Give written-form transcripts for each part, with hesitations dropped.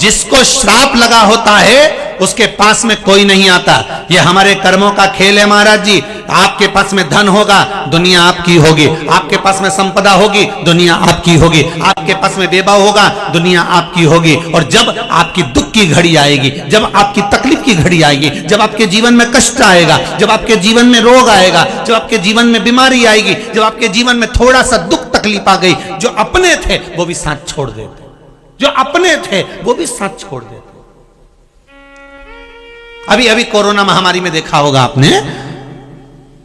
जिसको श्राप लगा होता है उसके पास में कोई नहीं आता। ये हमारे कर्मों का खेल है महाराज जी। आपके पास में धन होगा, दुनिया आपकी होगी। आपके पास में संपदा होगी, दुनिया आपकी होगी। आपके पास में वैभव होगा, दुनिया आपकी होगी। और जब आपकी दुख की घड़ी आएगी, जब आपकी तकलीफ की घड़ी आएगी, जब आपके जीवन में कष्ट आएगा, जब आपके जीवन में रोग आएगा, जब आपके जीवन में बीमारी आएगी, जब आपके जीवन में थोड़ा सा दुख तकलीफ आ गई, जो अपने थे वो भी साथ छोड़ देते, जो अपने थे वो भी साथ छोड़ देते। अभी अभी कोरोना महामारी में देखा होगा आपने,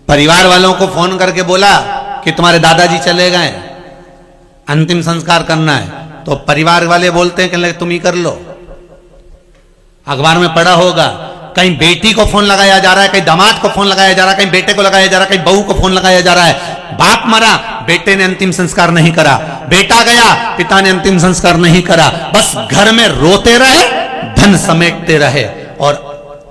परिवार वालों को फोन करके बोला कि तुम्हारे दादाजी चले गए, अंतिम संस्कार करना है, तो परिवार वाले बोलते हैं कि तुम ही कर लो। अखबार में पढ़ा होगा, कहीं बेटी को फोन लगाया जा रहा है, कहीं दामाद को फोन लगाया जा रहा है, कहीं बेटे को लगाया जा रहा है, कहीं बहू को फोन लगाया जा रहा है। बाप मरा, बेटे ने अंतिम संस्कार नहीं करा, बेटा गया, पिता ने अंतिम संस्कार नहीं करा। बस घर में रोते रहे, धन समेटते रहे, और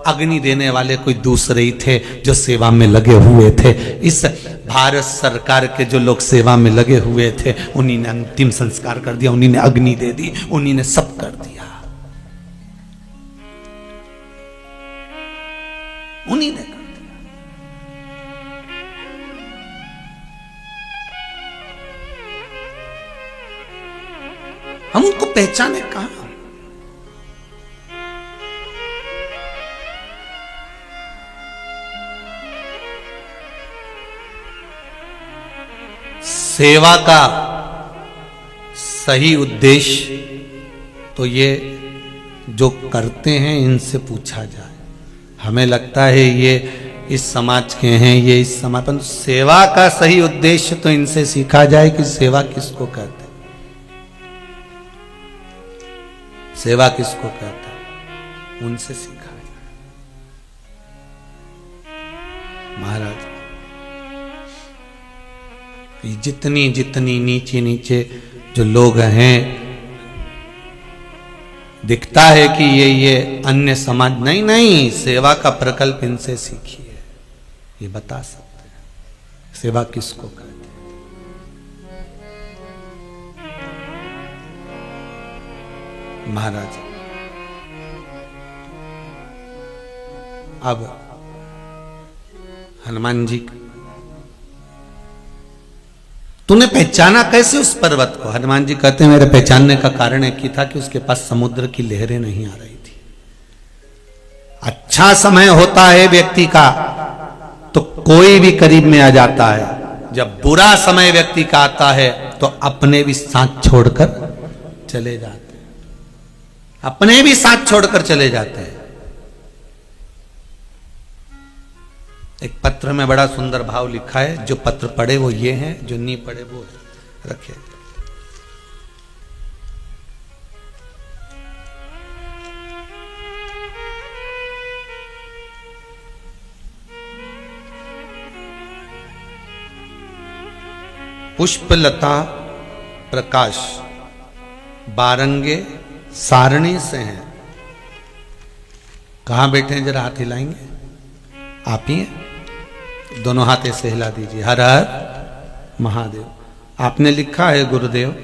अग्नि देने वाले कोई दूसरे ही थे जो सेवा में लगे हुए थे। इस भारत सरकार के जो लोग सेवा में लगे हुए थे, उन्हीं ने अंतिम संस्कार कर दिया, उन्हीं ने अग्नि दे दी, उन्हीं ने सब कर दिया, उन्हीं ने कर दिया। हम उनको पहचाने कहां? सेवा का सही उद्देश्य तो ये जो करते हैं इनसे पूछा जाए। हमें लगता है ये इस समाज के हैं, ये इस समाज, पर सेवा का सही उद्देश्य तो इनसे सीखा जाए कि सेवा किसको कहते हैं, सेवा किसको कहते हैं, उनसे सीखा जाए। महाराज, जितनी जितनी नीचे नीचे जो लोग हैं, दिखता है कि ये अन्य समाज, नहीं नहीं, सेवा का प्रकल्प इनसे सीखिए, ये बता सकते हैं सेवा किसको कहते हैं। महाराज, अब हनुमान जी, तूने पहचाना कैसे उस पर्वत को? हनुमान जी कहते हैं मेरे पहचानने का कारण एक ही था कि उसके पास समुद्र की लहरें नहीं आ रही थी। अच्छा समय होता है व्यक्ति का तो कोई भी करीब में आ जाता है, जब बुरा समय व्यक्ति का आता है तो अपने भी साथ छोड़कर चले जाते हैं, अपने भी साथ छोड़कर चले जाते हैं। एक पत्र में बड़ा सुंदर भाव लिखा है, जो पत्र पढ़े वो ये हैं, जो नहीं पढ़े वो रखे। पुष्पलता प्रकाश बारंगे सारणी से हैं। कहां बैठे हैं, जरा हाथ हिलाएंगे? आप ही हैं? दोनों हाथ ऐसे हिला दीजिए। हर हर महादेव। आपने लिखा है गुरुदेव,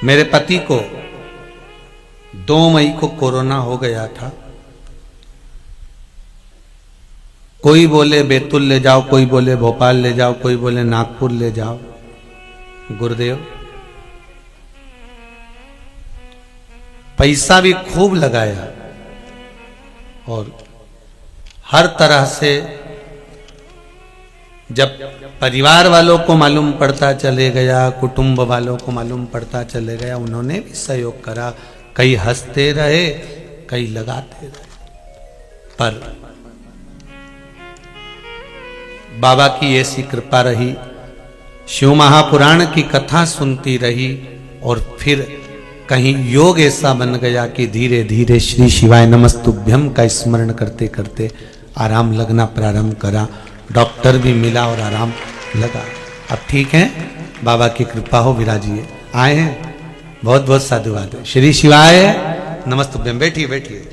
मेरे पति को 2 मई को कोरोना हो गया था। कोई बोले बैतूल ले जाओ, कोई बोले भोपाल ले जाओ, कोई बोले नागपुर ले जाओ। गुरुदेव, पैसा भी खूब लगाया और हर तरह से जब परिवार वालों को मालूम पड़ता चले गया, कुटुंब वालों को मालूम पड़ता चले गया, उन्होंने भी सहयोग करा। कई हंसते रहे, कई लगाते रहे, पर बाबा की ऐसी कृपा रही, शिव महापुराण की कथा सुनती रही और फिर कहीं योग ऐसा बन गया कि धीरे धीरे श्री शिवाय नमस्तुभ्यम का स्मरण करते करते आराम लगना प्रारंभ करा। डॉक्टर भी मिला और आराम लगा। अब ठीक है, बाबा की कृपा हो, विराजिए। आए हैं, बहुत बहुत साधुवाद। श्री शिवाय नमस्तुभ्यम। बैठिए बैठिए।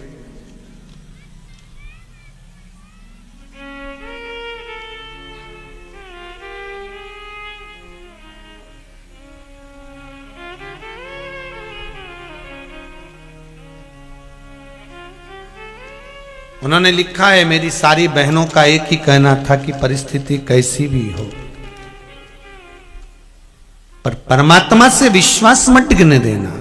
उन्होंने लिखा है, मेरी सारी बहनों का एक ही कहना था कि परिस्थिति कैसी भी हो पर परमात्मा से विश्वास मत टिकने देना।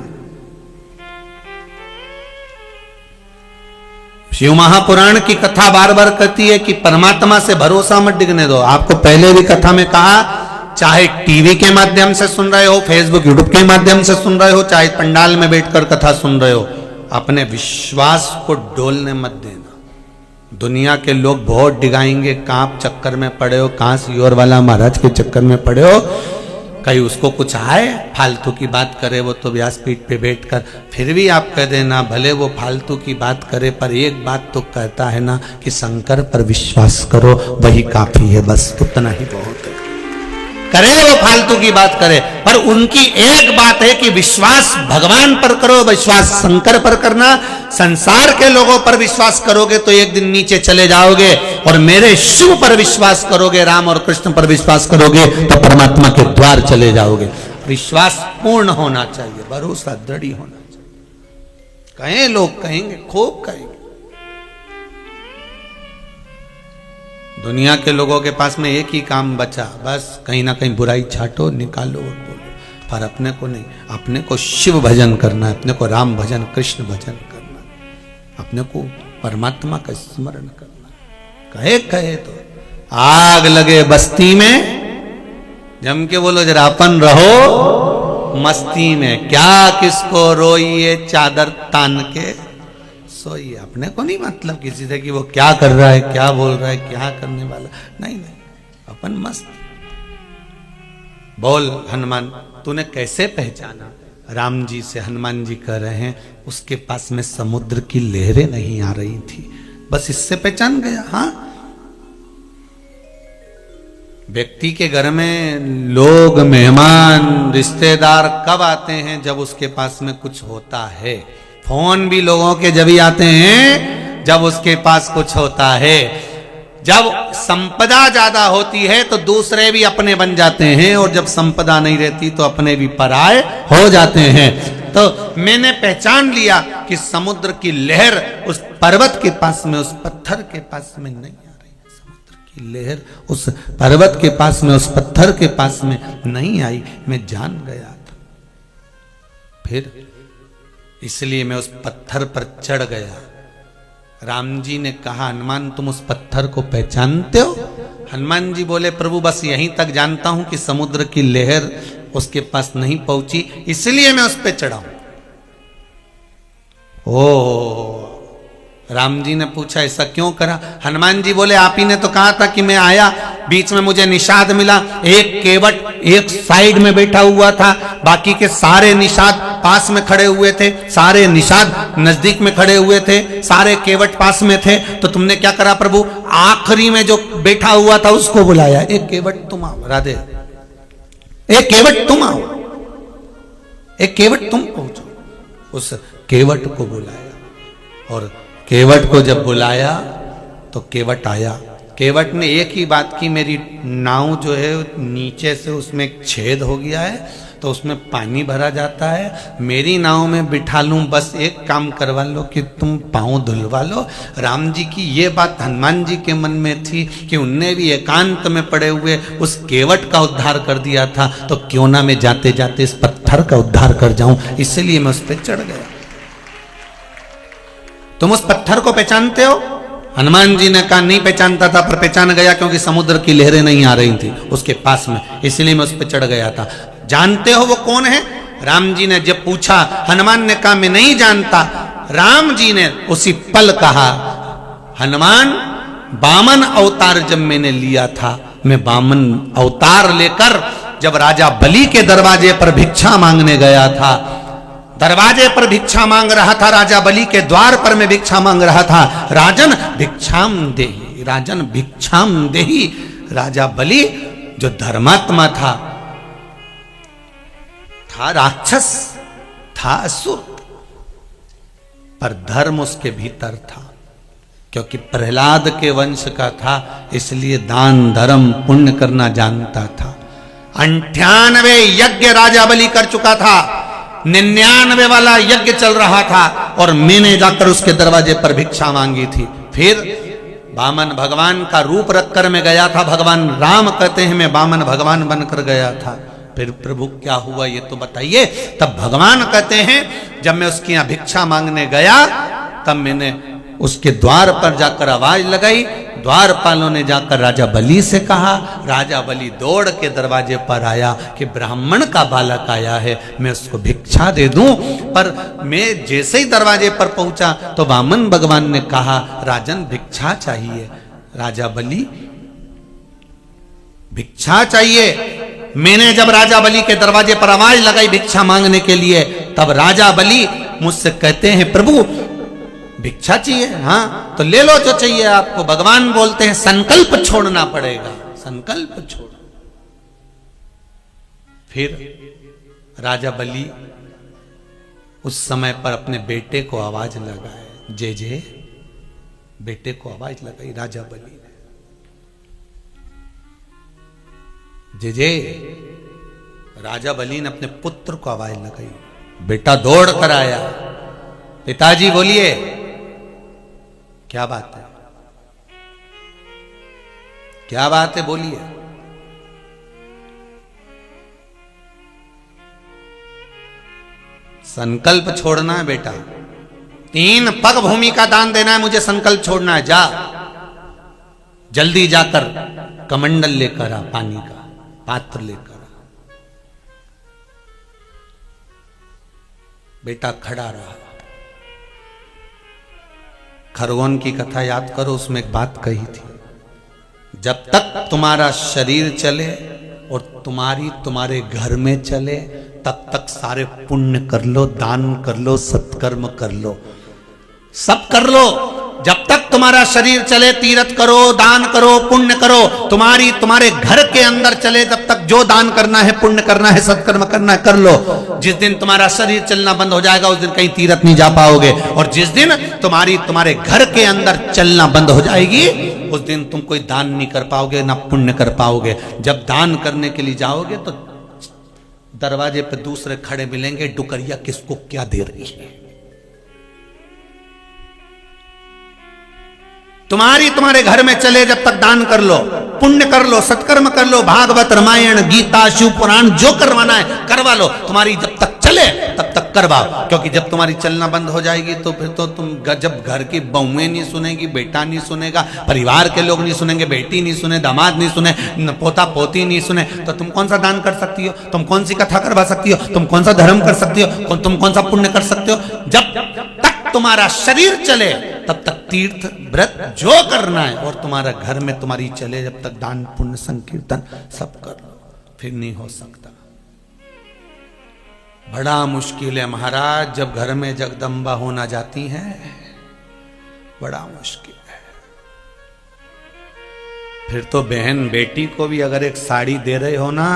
शिव महापुराण की कथा बार बार कहती है कि परमात्मा से भरोसा मत डिगने दो। आपको पहले भी कथा में कहा, चाहे टीवी के माध्यम से सुन रहे हो, फेसबुक यूट्यूब के माध्यम से सुन रहे हो, चाहे पंडाल में बैठकर कथा सुन रहे हो, अपने विश्वास को डोलने मत देना। दुनिया के लोग बहुत डिगाएंगे, कहां चक्कर में पड़े हो, कहां सियोर वाला महाराज के चक्कर में पड़े हो, कहीं उसको कुछ आए फालतू की बात करे वो तो व्यासपीठ पे बैठकर, फिर भी आप कह देना भले वो फालतू की बात करे पर एक बात तो कहता है ना कि शंकर पर विश्वास करो, वही काफी है, बस उतना ही बहुत है। करे वो फालतू की बात करे पर उनकी एक बात है कि विश्वास भगवान पर करो, विश्वास शंकर पर करना। संसार के लोगों पर विश्वास करोगे तो एक दिन नीचे चले जाओगे, और मेरे शिव पर विश्वास करोगे, राम और कृष्ण पर विश्वास करोगे तो परमात्मा के द्वार चले जाओगे। विश्वास पूर्ण होना चाहिए, भरोसा दृढ़ होना चाहिए। कहें लोग कहेंगे, खूब कहेंगे। दुनिया के लोगों के पास में एक ही काम बचा, बस कहीं ना कहीं बुराई छाटो, निकालो और बोलो, पर अपने को नहीं। अपने को शिव भजन करना है, अपने को राम भजन, कृष्ण भजन करना है, अपने को परमात्मा का स्मरण करना है। कहे तो आग लगे बस्ती में, जम के बोलो जरा अपन रहो मस्ती में, क्या किसको रोइए चादर तान के सोइए। अपने को नहीं मतलब किसी से कि वो क्या कर रहा है, क्या बोल रहा है, क्या करने वाला, नहीं नहीं, अपन मस्त। बोल हनुमान, तूने कैसे पहचाना? राम जी से हनुमान जी कह रहे हैं, उसके पास में समुद्र की लहरें नहीं आ रही थी, बस इससे पहचान गया। हाँ, व्यक्ति के घर में लोग, मेहमान, रिश्तेदार कब आते हैं? जब उसके पास में कुछ होता है। फोन भी लोगों के जब ही आते हैं जब उसके पास कुछ होता है। जब संपदा ज्यादा होती है तो दूसरे भी अपने बन जाते हैं, और जब संपदा नहीं रहती तो अपने भी पराये हो जाते हैं। तो मैंने पहचान लिया कि समुद्र की लहर उस पर्वत के पास में, उस पत्थर के पास में नहीं आ रही। समुद्र की लहर उस पर्वत के पास में, उस पत्थर के पास में नहीं आई, मैं जान गया था। फिर इसलिए मैं उस पत्थर पर चढ़ गया। राम जी ने कहा, हनुमान तुम उस पत्थर को पहचानते हो? हनुमान जी बोले, प्रभु बस यहीं तक जानता हूं कि समुद्र की लहर उसके पास नहीं पहुंची, इसलिए मैं उस पर चढ़ा हूं। ओ, राम जी ने पूछा ऐसा क्यों करा? हनुमान जी बोले, आप ही ने तो कहा था कि मैं आया, बीच में मुझे निषाद मिला, एक केवट एक साइड में बैठा हुआ था, बाकी के सारे निषाद पास में खड़े हुए थे, सारे निषाद नजदीक में खड़े हुए थे, सारे केवट पास में थे। तो तुमने क्या करा प्रभु? आखिरी में जो बैठा हुआ था उसको बुलाया, एक केवट तुम आओ, राधे, एक केवट तुम आओ, एक केवट तुम पहुंचो। उस केवट को बुलाया, और केवट को जब बुलाया तो केवट आया। केवट ने एक ही बात की, मेरी नाव जो है नीचे से उसमें एक छेद हो गया है तो उसमें पानी भरा जाता है, मेरी नाव में बिठा लूं, बस एक काम करवा लो कि तुम पांव धुलवा लो। राम जी की ये बात हनुमान जी के मन में थी कि उनने भी एकांत में पड़े हुए उस केवट का उद्धार कर दिया था, तो क्यों ना मैं जाते जाते इस पत्थर का उद्धार कर जाऊं, इसलिए मैं उस पर चढ़ गया। तुम उस पत्थर को पहचानते हो? हनुमान जी ने कहा नहीं पहचानता था, पर पहचान गया क्योंकि समुद्र की लहरें नहीं आ रही थी उसके पास में, इसलिए मैं उस पर चढ़ गया था। जानते हो वो कौन है? राम जी ने जब पूछा, हनुमान ने कहा मैं नहीं जानता। राम जी ने उसी पल कहा, हनुमान वामन अवतार जब मैंने लिया था, मैं वामन अवतार लेकर जब राजा बलि के दरवाजे पर भिक्षा मांगने गया था, दरवाजे पर भिक्षा मांग रहा था, राजा बलि के द्वार पर मैं भिक्षा मांग रहा था। राजन भिक्षाम देहि, राजन भिक्षाम देहि। राजा बलि जो धर्मात्मा था राक्षस था, असुर, पर धर्म उसके भीतर था, क्योंकि प्रहलाद के वंश का था, इसलिए दान धर्म पुण्य करना जानता था। 98 यज्ञ राजा बलि कर चुका था, 99 वाला यज्ञ चल रहा था, और मैंने जाकर उसके दरवाजे पर भिक्षा मांगी थी। फिर वामन भगवान का रूप रखकर मैं गया था, भगवान राम कहते हैं मैं वामन भगवान बनकर गया था। फिर प्रभु क्या हुआ ये तो बताइए। तब भगवान कहते हैं जब मैं उसके यहाँ भिक्षा मांगने गया तब मैंने उसके द्वार पर जाकर आवाज लगाई, द्वारपालों ने जाकर राजा बलि से कहा, राजा बलि दौड़ के दरवाजे पर आया कि ब्राह्मण का बालक आया है, मैं उसको भिक्षा दे दूं। पर मैं जैसे ही दरवाजे पर पहुंचा तो वामन भगवान ने कहा राजन भिक्षा चाहिए। राजा बलि भिक्षा चाहिए। मैंने जब राजा बलि के दरवाजे पर आवाज लगाई भिक्षा मांगने के लिए, तब राजा बलि मुझसे कहते हैं प्रभु भिक्षा चाहिए, हाँ तो ले लो जो चाहिए आपको। भगवान बोलते हैं संकल्प छोड़ना पड़ेगा, संकल्प छोड़। फिर राजा बलि उस समय पर अपने बेटे को आवाज लगाए, जे जे बेटे को आवाज लगाई राजा बलि ने, जे जे। राजा बलि ने अपने पुत्र को आवाज लगाई, बेटा दौड़ कर आया, पिताजी बोलिए क्या बात है, क्या बात है बोलिए। संकल्प छोड़ना है बेटा, 3 पग भूमि का दान देना है, मुझे संकल्प छोड़ना है। जा जल्दी जाकर कमंडल लेकर आ, पानी का पात्र लेकर आ। बेटा खड़ा रहा। खरगोन की कथा याद करो, उसमें एक बात कही थी, जब तक तुम्हारा शरीर चले और तुम्हारे घर में चले तब तक सारे पुण्य कर लो, दान कर लो, सत्कर्म कर लो, सब कर लो। जब तक तुम्हारा शरीर चले तीर्थ करो, दान करो, पुण्य करो। तुम्हारे घर के अंदर चले तब तक जो दान करना है, पुण्य करना है, सत्कर्म करना है कर लो। जिस दिन तुम्हारा शरीर चलना बंद हो जाएगा उस दिन कहीं तीर्थ नहीं जा पाओगे। और जिस दिन तुम्हारे घर के अंदर चलना बंद हो जाएगी उस दिन तुम कोई दान नहीं कर पाओगे, ना पुण्य कर पाओगे। जब दान करने के लिए जाओगे तो दरवाजे पे दूसरे खड़े मिलेंगे, डुकरिया किसको क्या दे रही है। तुम्हारे घर में चले जब तक दान कर लो, पुण्य कर लो, सत्कर्म कर लो, भागवत रामायण गीता शिव पुराण जो करवाना है करवा लो। तुम्हारी जब तक चले तब तक करवाओ, क्योंकि जब तुम्हारी चलना बंद हो जाएगी तो फिर तो तुम जब घर की बहुएं नहीं सुनेगी, बेटा नहीं सुनेगा, परिवार के लोग नहीं सुनेंगे, बेटी नहीं सुने, दामाद नहीं सुने, पोता पोती नहीं सुने, तो तुम कौन सा दान कर सकती हो, तुम कौन सी कथा करवा सकती हो, तुम कौन सा धर्म कर सकती हो, तुम कौन सा पुण्य कर सकते हो। जब तक तुम्हारा शरीर चले तब तक तीर्थ व्रत जो करना है और तुम्हारा घर में तुम्हारी चले जब तक दान पुण्य संकीर्तन सब कर लो, फिर नहीं हो सकता। बड़ा मुश्किल है महाराज, जब घर में जगदम्बा होना जाती है बड़ा मुश्किल है। फिर तो बहन बेटी को भी अगर एक साड़ी दे रहे हो ना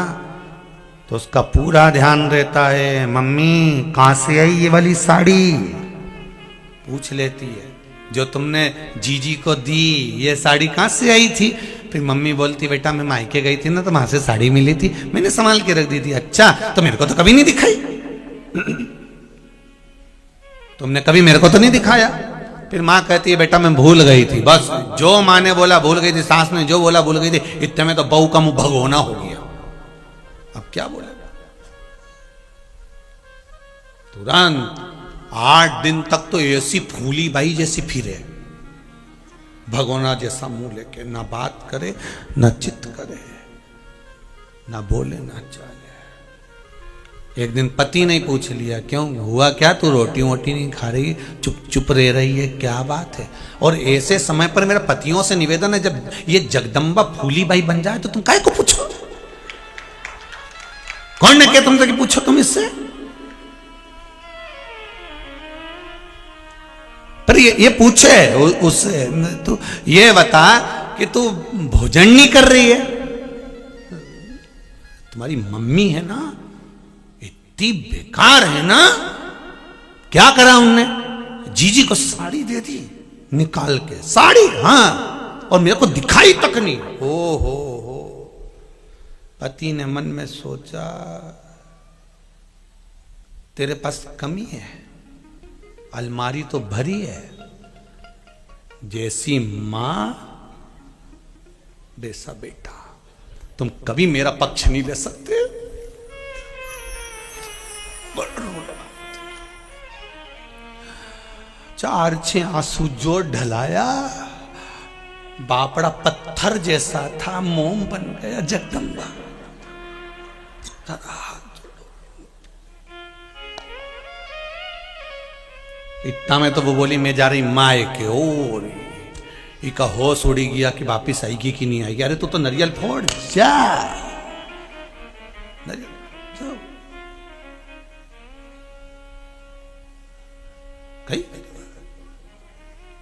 तो उसका पूरा ध्यान रहता है, मम्मी कहां से आई ये वाली साड़ी, पूछ लेती है। जो तुमने जीजी को दी ये साड़ी कहां से आई थी, फिर मम्मी बोलती बेटा मैं मायके गई थी ना तो वहां से साड़ी मिली थी, मैंने संभाल के रख दी थी। अच्छा तो मेरे को तो कभी नहीं दिखाई, तुमने कभी मेरे को तो नहीं दिखाया। फिर माँ कहती है बेटा मैं भूल गई थी, बस जो माँ ने बोला भूल गई थी, सास ने जो बोला भूल गई थी, इतने में तो बहू का मुंह भगोना हो गया। अब क्या बोला, तुरंत 8 दिन तक तो ऐसी फूली बाई जैसी फिरे, भगोना जैसा मुंह लेके, ना बात करे ना चित करे, ना बोले ना चाले। एक दिन पति ने पूछ लिया क्यों हुआ क्या, तू रोटी वोटी नहीं खा रही, चुप चुप रह रही है, क्या बात है। और ऐसे समय पर मेरा पतियों से निवेदन है जब ये जगदम्बा फूली बाई बन जाए तो तुम काहे को पूछो, कौन ने कहा तुमसे कि पूछो तुम इससे। पर ये पूछे उससे, तू ये बता कि तू भोजन नहीं कर रही है, तुम्हारी मम्मी है ना इतनी बेकार है ना, क्या करा उनने, जीजी को साड़ी दे दी निकाल के, साड़ी हाँ, और मेरे को दिखाई तक नहीं। हो पति ने मन में सोचा तेरे पास कमी है, अलमारी तो भरी है, जैसी मां वैसा बेटा। तुम कभी मेरा पक्ष नहीं ले सकते। चार छह आंसू जो ढलाया, बापड़ा पत्थर जैसा था, मोम बन गया। जगदम्बा इतना में तो वो बोली मैं जा रही माए के ओर। इका होश उड़ी गया कि वापिस आएगी कि नहीं आएगी। अरे तू तो नरियल फोड़ जा, नरियल जाओ कहीं।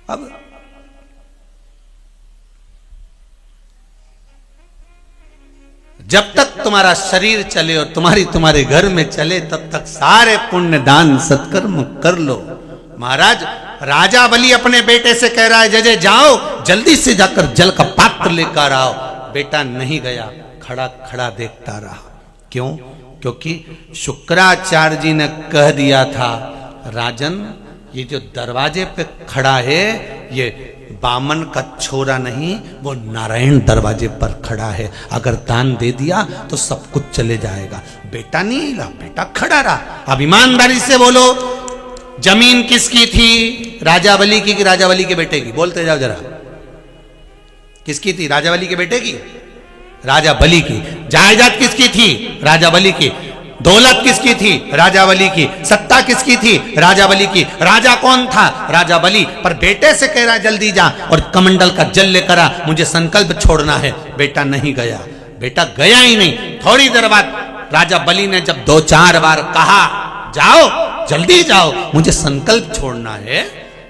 अब जब तक तुम्हारा शरीर चले और तुम्हारे घर में चले, तब तक सारे पुण्य दान सत्कर्म कर लो। महाराज राजा बलि अपने बेटे से कह रहा है जय जाओ, जल्दी से जाकर जल का पात्र लेकर आओ। बेटा नहीं गया, खड़ा खड़ा देखता रहा। क्यों? क्योंकि शुक्राचार्य जी ने कह दिया था, राजन ये जो दरवाजे पे खड़ा है ये बामन का छोरा नहीं, वो नारायण दरवाजे पर खड़ा है। अगर दान दे दिया तो सब कुछ चले जाएगा। बेटा नहीं हिला, बेटा खड़ा रहा। अब ईमानदारी से बोलो, जमीन किसकी थी? राजा बलि की कि राजा बलि के बेटे की? बोलते जाओ जरा। किसकी थी? राजा बलि के बेटे की? राजा बलि की। जायदाद किसकी थी? राजा बलि की। दौलत किसकी थी? राजा बलि की। सत्ता किसकी थी? राजा बलि की। राजा कौन था? राजा बलि। पर बेटे से कह रहा जल्दी जा और कमंडल का जल लेकर आ, मुझे संकल्प छोड़ना है। बेटा नहीं गया, बेटा गया ही नहीं। थोड़ी देर बाद राजा बलि ने जब 2-4 बार कहा जाओ जल्दी जाओ, मुझे संकल्प छोड़ना है।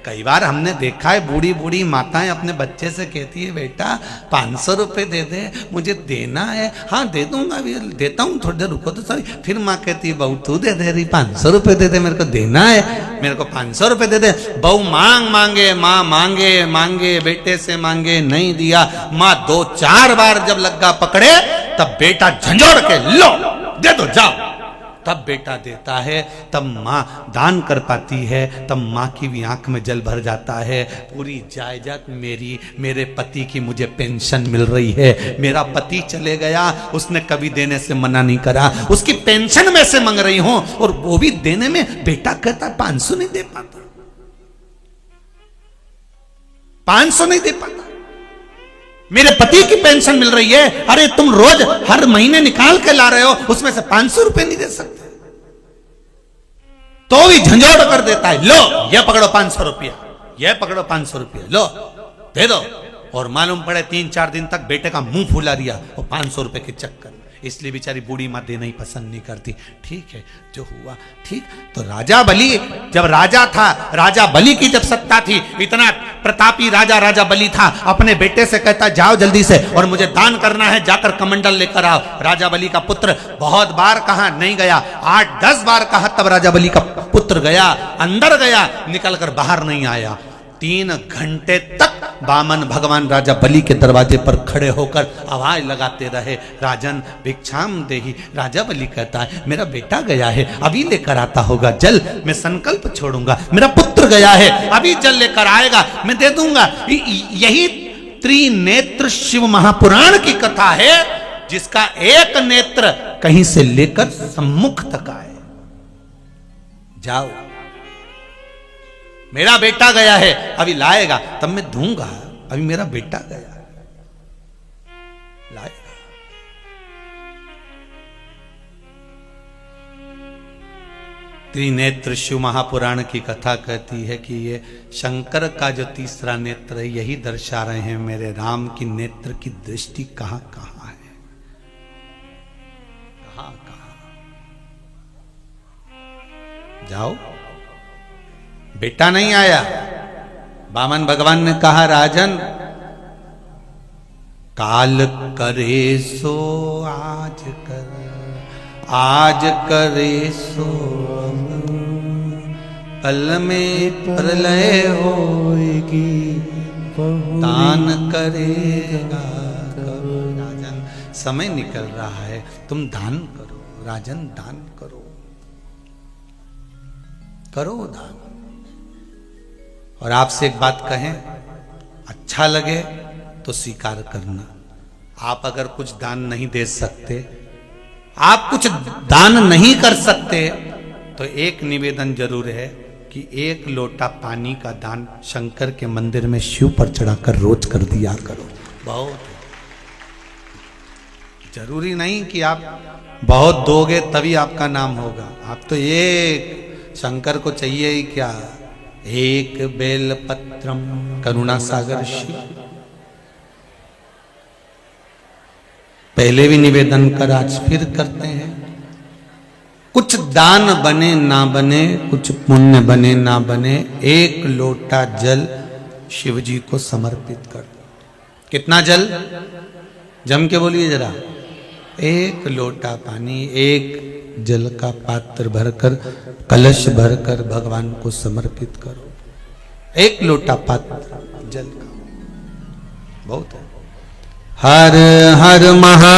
कई बार हमने देखा है बूढ़ी बूढ़ी माताएं अपने बच्चे से कहती है बेटा 500 रुपए दे दे, मुझे देना है। हाँ दे दूंगा, अभी देता हूँ, थोड़ी देर रुको तो सही। फिर माँ कहती है बहू तू दे दे रही, 500 रुपए दे दे, मेरे को देना है, मेरे को 500 रुपए दे दे। बहू मांगे माँ मांगे बेटे से मांगे, नहीं दिया। माँ 2-4 बार जब लग्गा पकड़े तब बेटा झंझोड़ के लो दे दो जाओ, तब बेटा देता है। तब माँ दान कर पाती है, तब माँ की भी आंख में जल भर जाता है। पूरी जायदाद मेरी, मेरे पति की मुझे पेंशन मिल रही है। मेरा पति चले गया, उसने कभी देने से मना नहीं करा, उसकी पेंशन में से मांग रही हूं और वो भी देने में बेटा कहता 500 नहीं दे पाता, 500 नहीं दे पाता, मेरे पति की पेंशन मिल रही है। अरे तुम रोज हर महीने निकाल के ला रहे हो, उसमें से 500 रुपए नहीं दे सकते, तो भी झंझोड़ कर देता है। लो ये पकड़ो 500 रुपया, ये पकड़ो 500 रुपया, लो दे दो। और मालूम पड़े 3-4 दिन तक बेटे का मुंह फुला दिया वो 500 रुपए के चक्कर। इसलिए बेचारी बूढ़ी माँ देना ही पसंद नहीं करती। ठीक है जो हुआ ठीक। तो राजा बलि जब राजा था, राजा बलि की जब सत्ता थी, इतना प्रतापी राजा बलि था, अपने बेटे से कहता जाओ जल्दी से और मुझे दान करना है, जाकर कमंडल लेकर आओ। राजा बलि का पुत्र बहुत बार कहा नहीं गया, 8-10 बार कहा, तब राजा बलि का पुत्र गया, अंदर गया, निकलकर बाहर नहीं आया। 3 घंटे तक बामन भगवान राजा बलि के दरवाजे पर खड़े होकर आवाज लगाते रहे, राजन भिक्षाम देहि। राजा बलि कहता है मेरा बेटा गया है, अभी लेकर आता होगा जल, मैं संकल्प छोड़ूंगा। मेरा पुत्र गया है, अभी जल लेकर आएगा, मैं दे दूंगा। यही त्रिनेत्र शिव महापुराण की कथा है, जिसका एक नेत्र कहीं से लेकर सम्मुख तक आए। जाओ मेरा बेटा गया है, अभी लाएगा तब मैं दूंगा, अभी मेरा बेटा गया लाएगा। त्रिनेत्र शिव महापुराण की कथा कहती है कि ये शंकर का जो तीसरा नेत्र है, यही दर्शा रहे हैं मेरे राम की नेत्र की दृष्टि कहां कहां है, कहां कहां। जाओ बेटा नहीं आया। बामन भगवान ने कहा राजन काल करे सो आज कर, आज करे सो कल में प्रलय होएगी, दान करेगा करो। राजन समय निकल रहा है, तुम दान करो राजन, दान करो, करो दान। और आपसे एक बात कहें, अच्छा लगे तो स्वीकार करना। आप अगर कुछ दान नहीं दे सकते, आप कुछ दान नहीं कर सकते, तो एक निवेदन जरूर है कि एक लोटा पानी का दान शंकर के मंदिर में शिव पर चढ़ाकर रोज कर दिया करो। बहुत जरूरी नहीं कि आप बहुत दोगे तभी आपका नाम होगा। आप तो ये शंकर को चाहिए ही क्या, एक बेल पत्रम करुणा सागर शिव। पहले भी निवेदन कर, आज फिर करते हैं। कुछ दान बने ना बने, कुछ पुण्य बने ना बने, एक लोटा जल शिव जी को समर्पित कर दो। कितना जल? जम के बोलिए जरा। एक लोटा पानी, एक जल का पात्र भरकर, कलश भरकर भगवान को समर्पित करो। एक लोटा पात्र जल का बहुत है। हर हर महा,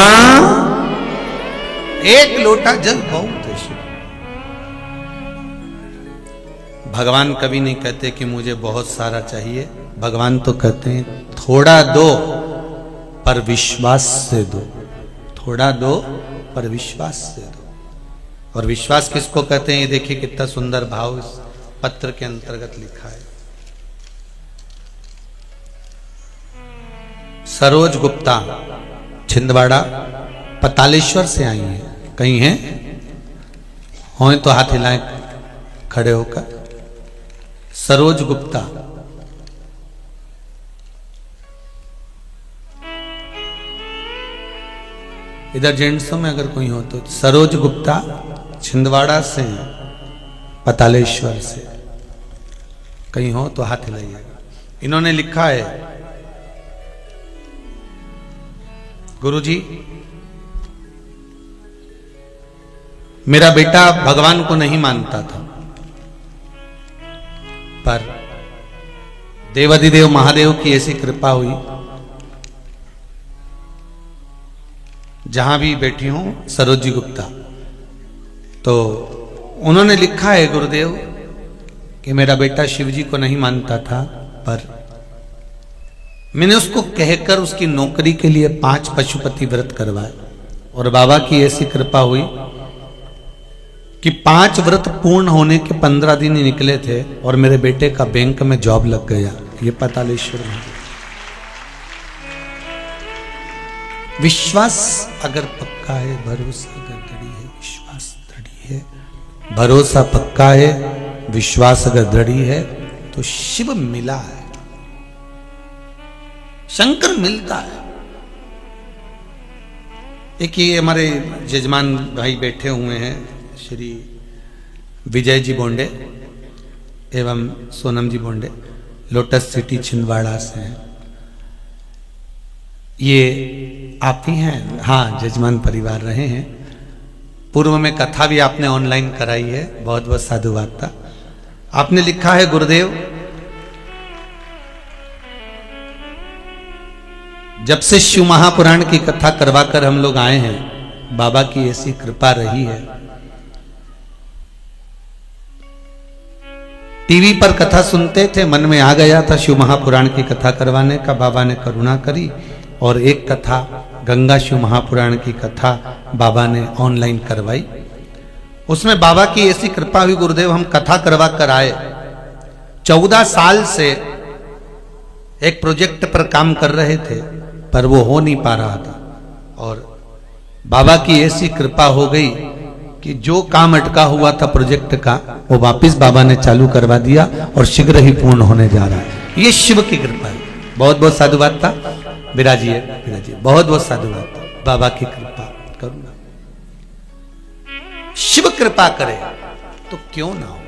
एक लोटा जल बहुत है शिव। भगवान कभी नहीं कहते कि मुझे बहुत सारा चाहिए। भगवान तो कहते हैं थोड़ा दो पर विश्वास से दो, थोड़ा दो पर विश्वास से दो। और विश्वास किसको कहते हैं, ये देखिए कितना सुंदर भाव इस पत्र के अंतर्गत लिखा है। सरोज गुप्ता छिंदवाड़ा पतालेश्वर से आई हैं, कहीं हैं? हों तो हाथ हिलाएं खड़े होकर। सरोज गुप्ता, इधर जेंट्सों में अगर कोई हो तो सरोज गुप्ता छिंदवाड़ा से, पतालेश्वर से, कहीं हो तो हाथ हिलाइएगा। इन्होंने लिखा है, गुरुजी मेरा बेटा भगवान को नहीं मानता था, पर देवाधिदेव महादेव की ऐसी कृपा हुई, जहां भी बैठी हूं सरोजी गुप्ता, तो उन्होंने लिखा है गुरुदेव कि मेरा बेटा शिवजी को नहीं मानता था, पर मैंने उसको कहकर उसकी नौकरी के लिए 5 पशुपति व्रत करवाए और बाबा की ऐसी कृपा हुई कि 5 व्रत पूर्ण होने के 15 दिन ही निकले थे और मेरे बेटे का बैंक में जॉब लग गया। ये पतालेश्वर में विश्वास अगर पक्का है, भरोसा अगर दृढ़ है, विश्वास दृढ़ है, भरोसा पक्का है, विश्वास अगर दृढ़ है, तो शिव मिला है, शंकर मिलता है। एक ये हमारे जजमान भाई बैठे हुए हैं, श्री विजय जी बोंडे एवं सोनम जी बोंडे, लोटस सिटी छिंदवाड़ा से हैं। ये आप ही हैं? हाँ, जजमान परिवार रहे हैं। पूर्व में कथा भी आपने ऑनलाइन कराई है, बहुत बहुत साधुवाद था। आपने लिखा है, गुरुदेव जब से शिव महापुराण की कथा करवाकर हम लोग आए हैं, बाबा की ऐसी कृपा रही है। टीवी पर कथा सुनते थे, मन में आ गया था शिव महापुराण की कथा करवाने का, बाबा ने करुणा करी और एक कथा गंगा शिव महापुराण की कथा बाबा ने ऑनलाइन करवाई। उसमें बाबा की ऐसी कृपा हुई, गुरुदेव हम कथा करवा कर आए, 14 साल से एक प्रोजेक्ट पर काम कर रहे थे, पर वो हो नहीं पा रहा था और बाबा की ऐसी कृपा हो गई कि जो काम अटका हुआ था प्रोजेक्ट का, वो वापस बाबा ने चालू करवा दिया और शीघ्र ही पूर्ण होने जा रहा है। ये शिव की कृपा है। बहुत बहुत साधुवाद था। विराजिए, विराजिए। बहुत बहुत साधुवाद था। बाबा की कृपा, करुणा। शिव कृपा करे तो क्यों ना हो।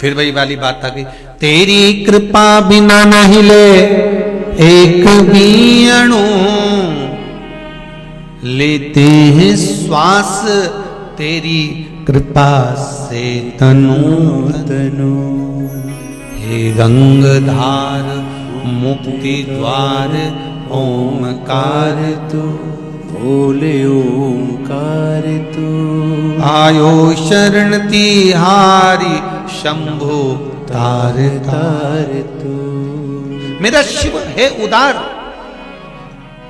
फिर वही वाली बात आ गई, तेरी कृपा बिना नहीं ले एक भी अणु, लेते हैं श्वास तेरी कृपा से तनु तनु। हे गंगाधार मुक्ति द्वार ओमकार तू, बोले ओमकार तू। आयो शरण तिहारी शंभो तार तार तू। मेरा शिव है उदार,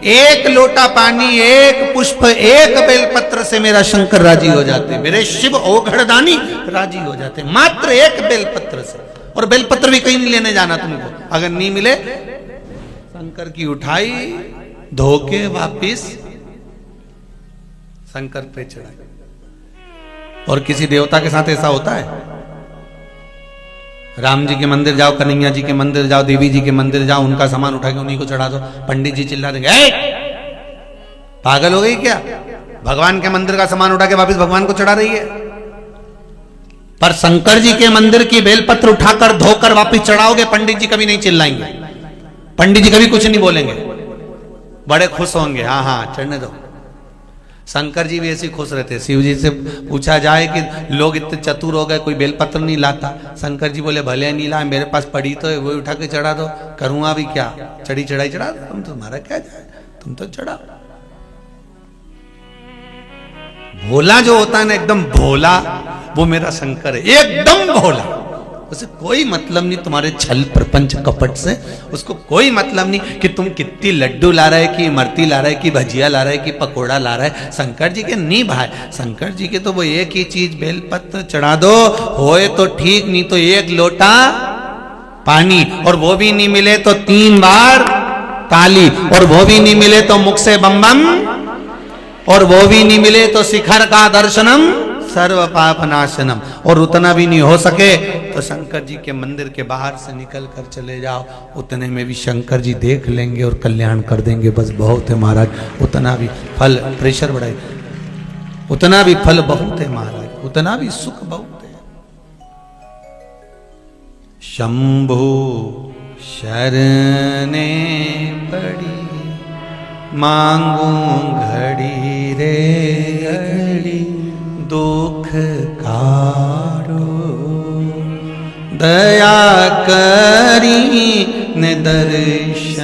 एक लोटा पानी, एक पुष्प, एक बेलपत्र से मेरा शंकर राजी हो जाते, मेरे शिव ओघड़दानी राजी हो जाते, मात्र एक बेलपत्र से। और बेलपत्र भी कहीं नहीं लेने जाना तुमको, अगर नहीं मिले शंकर की उठाई, धोके वापिस शंकर पे चढ़ाई। और किसी देवता के साथ ऐसा होता है? राम जी के मंदिर जाओ, कन्हैया जी के मंदिर जाओ, देवी जी के मंदिर जाओ, उनका सामान उठा के उन्हीं को चढ़ा दो, पंडित जी चिल्ला देंगे पागल हो गई क्या? भगवान के मंदिर का सामान उठा के वापस भगवान को चढ़ा रही है। पर शंकर जी के मंदिर की बेलपत्र उठाकर धोकर वापस चढ़ाओगे, पंडित जी कभी नहीं चिल्लाएंगे, पंडित जी कभी कुछ नहीं बोलेंगे, बड़े खुश होंगे, हाँ हाँ चढ़ने दो। शंकर जी भी ऐसे खुश रहते। शिव जी से पूछा जाए कि लोग इतने चतुर हो गए, कोई बेलपत्र नहीं लाता, शंकर जी बोले भले नहीं लाए, मेरे पास पड़ी तो है, वो उठा के चढ़ा दो, करूंगा भी क्या, चढ़ी चढ़ाई चढ़ा दो, तुम तुम्हारा क्या जाए, तुम तो चढ़ा। भोला जो होता है ना, एकदम भोला, वो मेरा शंकर है, एकदम भोला, उसे कोई मतलब नहीं तुम्हारे छल प्रपंच कपट से, उसको कोई मतलब नहीं कि तुम कितनी लड्डू ला रहे, कि इमरती ला रहे, कि भजिया ला रहे, कि पकोड़ा ला रहे। शंकर जी के नहीं भाई, शंकर जी के तो वो एक ही चीज, बेलपत्र चढ़ा दो, होए तो ठीक, नहीं तो एक लोटा पानी, और वो भी नहीं मिले तो 3 बार ताली, और वो भी नहीं मिले तो मुख से बम बम, और वो भी नहीं मिले तो शिखर का दर्शनम सर्व पाप नाशनम। और उतना भी नहीं हो सके तो शंकर जी के मंदिर के बाहर से निकल कर चले जाओ, उतने में भी शंकर जी देख लेंगे और कल्याण कर देंगे, बस बहुत है महाराज, उतना भी फल, प्रेशर बढ़ाए, उतना भी फल बहुत है महाराज, उतना भी सुख बहुत है। शंभु शरणे पड़ी मांगू घड़ी रे घड़ी, दुख कारो दया करी ने दर्शन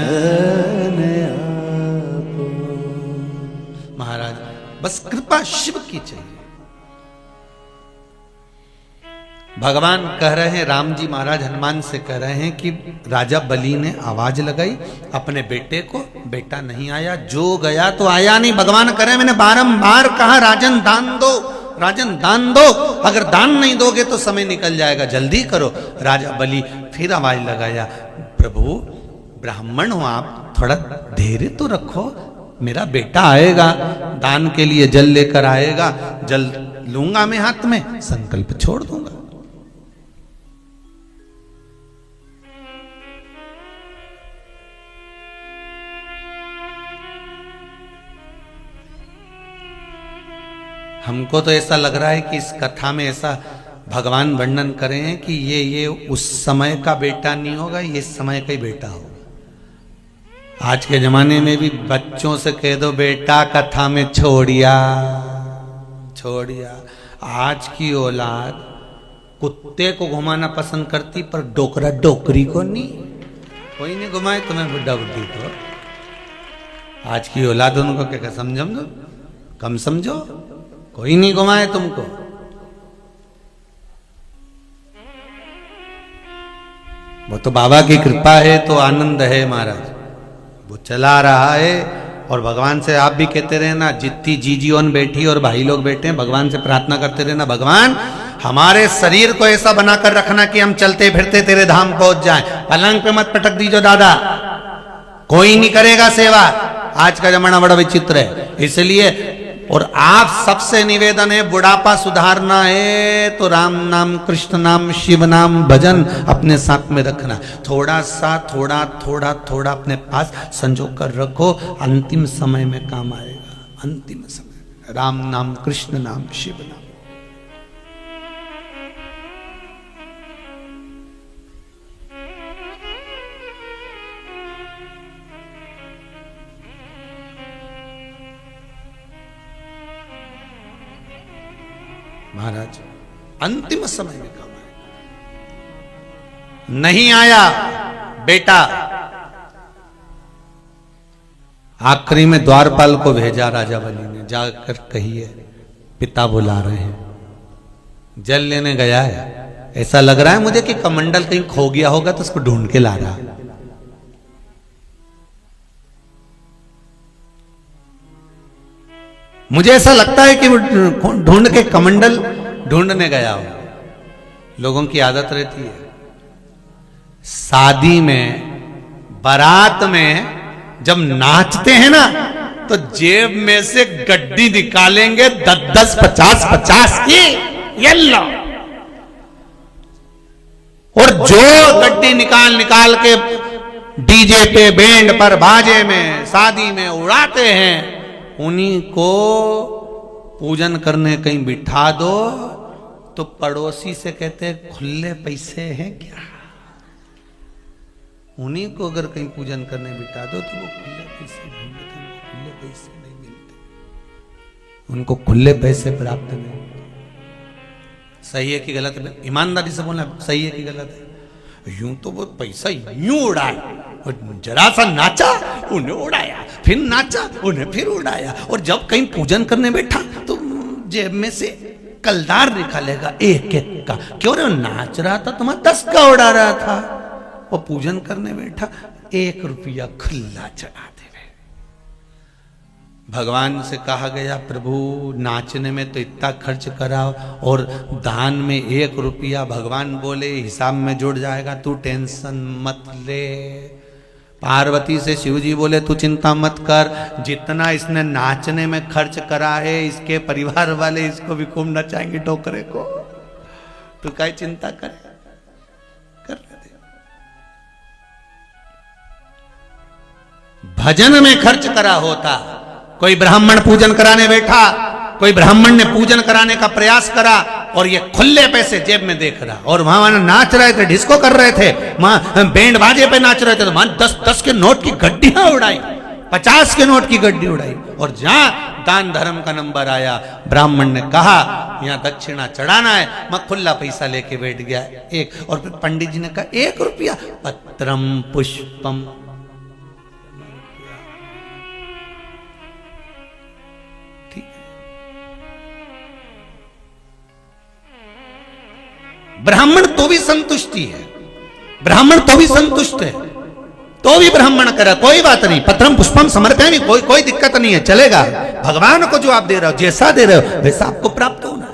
आपो। महाराज बस कृपा शिव की चाहिए। भगवान कह रहे हैं, राम जी महाराज हनुमान से कह रहे हैं कि राजा बलि ने आवाज लगाई अपने बेटे को, बेटा नहीं आया, जो गया तो आया नहीं। भगवान कह रहे हैं, मैंने बारंबार कहा राजन दान दो, राजन दान दो, अगर दान नहीं दोगे तो समय निकल जाएगा, जल्दी करो। राजा बलि फिर आवाज लगाया, प्रभु ब्राह्मण हो आप, थोड़ा धैर्य तो रखो, मेरा बेटा आएगा, दान के लिए जल लेकर आएगा, जल लूंगा मैं हाथ में, संकल्प छोड़ दूंगा। हमको तो ऐसा लग रहा है कि इस कथा में ऐसा भगवान वर्णन करे हैं कि ये उस समय का बेटा नहीं होगा, ये इस समय का ही बेटा होगा। आज के जमाने में भी बच्चों से कह दो बेटा कथा में छोड़िया छोड़िया। आज की औलाद कुत्ते को घुमाना पसंद करती, पर डोकरा डोकरी को नहीं, कोई नहीं घुमाए तुम्हें बुढ़ा बुढ़ी को। आज की औलाद उनको क्या समझो, कम समझो, कोई नहीं घुमाए तुमको। वो तो बाबा की कृपा है, तो आनंद है महाराज, वो चला रहा है। और भगवान से आप भी कहते रहना, जितनी जीजीओन बैठी और भाई लोग बैठे हैं, भगवान से प्रार्थना करते रहना, भगवान हमारे शरीर को ऐसा बनाकर रखना कि हम चलते फिरते तेरे धाम पहुंच जाएं। पलंग पे मत पटक दीजो दादा, कोई नहीं करेगा सेवा। आज का जमाना बड़ा विचित्र है, इसलिए और आप सबसे निवेदन है, बुढ़ापा सुधारना है तो राम नाम, कृष्ण नाम, शिव नाम भजन अपने साथ में रखना। थोड़ा सा थोड़ा थोड़ा थोड़ा अपने पास संजो कर रखो, अंतिम समय में काम आएगा। अंतिम समय राम नाम, कृष्ण नाम, शिव नाम। महाराज अंतिम समय में काम आया। नहीं आया बेटा, आखिरी में द्वारपाल को भेजा राजा बलि ने, जाकर कहिए पिता बुला रहे हैं। जल लेने गया है, ऐसा लग रहा है मुझे कि कमंडल कहीं खो गया होगा तो उसको ढूंढ के ला रहा। मुझे ऐसा लगता है कि वो ढूंढ के कमंडल ढूंढने गया हो। लोगों की आदत रहती है शादी में, बारात में जब नाचते हैं ना तो जेब में से गड्डी निकालेंगे 10-10, 50-50 की, ये लो। और जो गड्डी निकाल निकाल के डीजे पे, बैंड पर, बाजे में, शादी में उड़ाते हैं, उन्हीं को पूजन करने कहीं बिठा दो तो पड़ोसी से कहते हैं खुले पैसे हैं क्या। उन्हीं को अगर कहीं पूजन करने बिठा दो तो वो खुले पैसे ढूंढते हैं, खुले पैसे नहीं मिलते, उनको खुले पैसे प्राप्त नहीं होते। सही है कि गलत है? ईमानदारी से बोलना, सही है कि गलत है? यूं तो वो पैसा यूं उड़ाया, और जरा सा नाचा उन्हें उड़ाया, फिर नाचा उन्हें फिर उड़ाया, और जब कहीं पूजन करने बैठा तो जेब में से कलदार निकालेगा एक एक का। क्यों रे, नाच रहा था तुम्हारा 10 का उड़ा रहा था, और पूजन करने बैठा 1 रुपया खुला चढ़ा दे। भगवान से कहा गया प्रभु नाचने में तो इतना खर्च करा और दान में 1 रुपया। भगवान बोले हिसाब में जुड़ जाएगा, तू टेंशन मत ले। पार्वती से शिव जी बोले तू चिंता मत कर, जितना इसने नाचने में खर्च करा है इसके परिवार वाले इसको भी खूब नचाएंगे टोकरे को, तू काय चिंता करे, कर दे। भजन में खर्च करा होता, कोई ब्राह्मण पूजन कराने बैठा, कोई ब्राह्मण ने पूजन कराने का प्रयास करा और ये खुले पैसे जेब में देख रहा, और वहां नाच रहे थे, डिस्को कर रहे थे, वहां बैंड बाजे पे नाच रहे थे, तो वहां 10-10 के नोट की गड्डियां उड़ाई, 50 के नोट की गड्डी उड़ाई। और जहां दान धर्म का नंबर आया, ब्राह्मण ने कहा यहां दक्षिणा चढ़ाना है, मैं खुला पैसा लेके बैठ गया एक। और फिर पंडित जी ने कहा 1 रुपया, पत्रम पुष्पम। ब्राह्मण तो भी संतुष्टि है, ब्राह्मण तो भी संतुष्ट है, तो भी ब्राह्मण करा, कोई बात नहीं, पत्रम पुष्पम समर्पयामि, कोई दिक्कत नहीं है, चलेगा। भगवान को जो आप दे रहे हो, जैसा दे रहे हो वैसा आपको प्राप्त होना।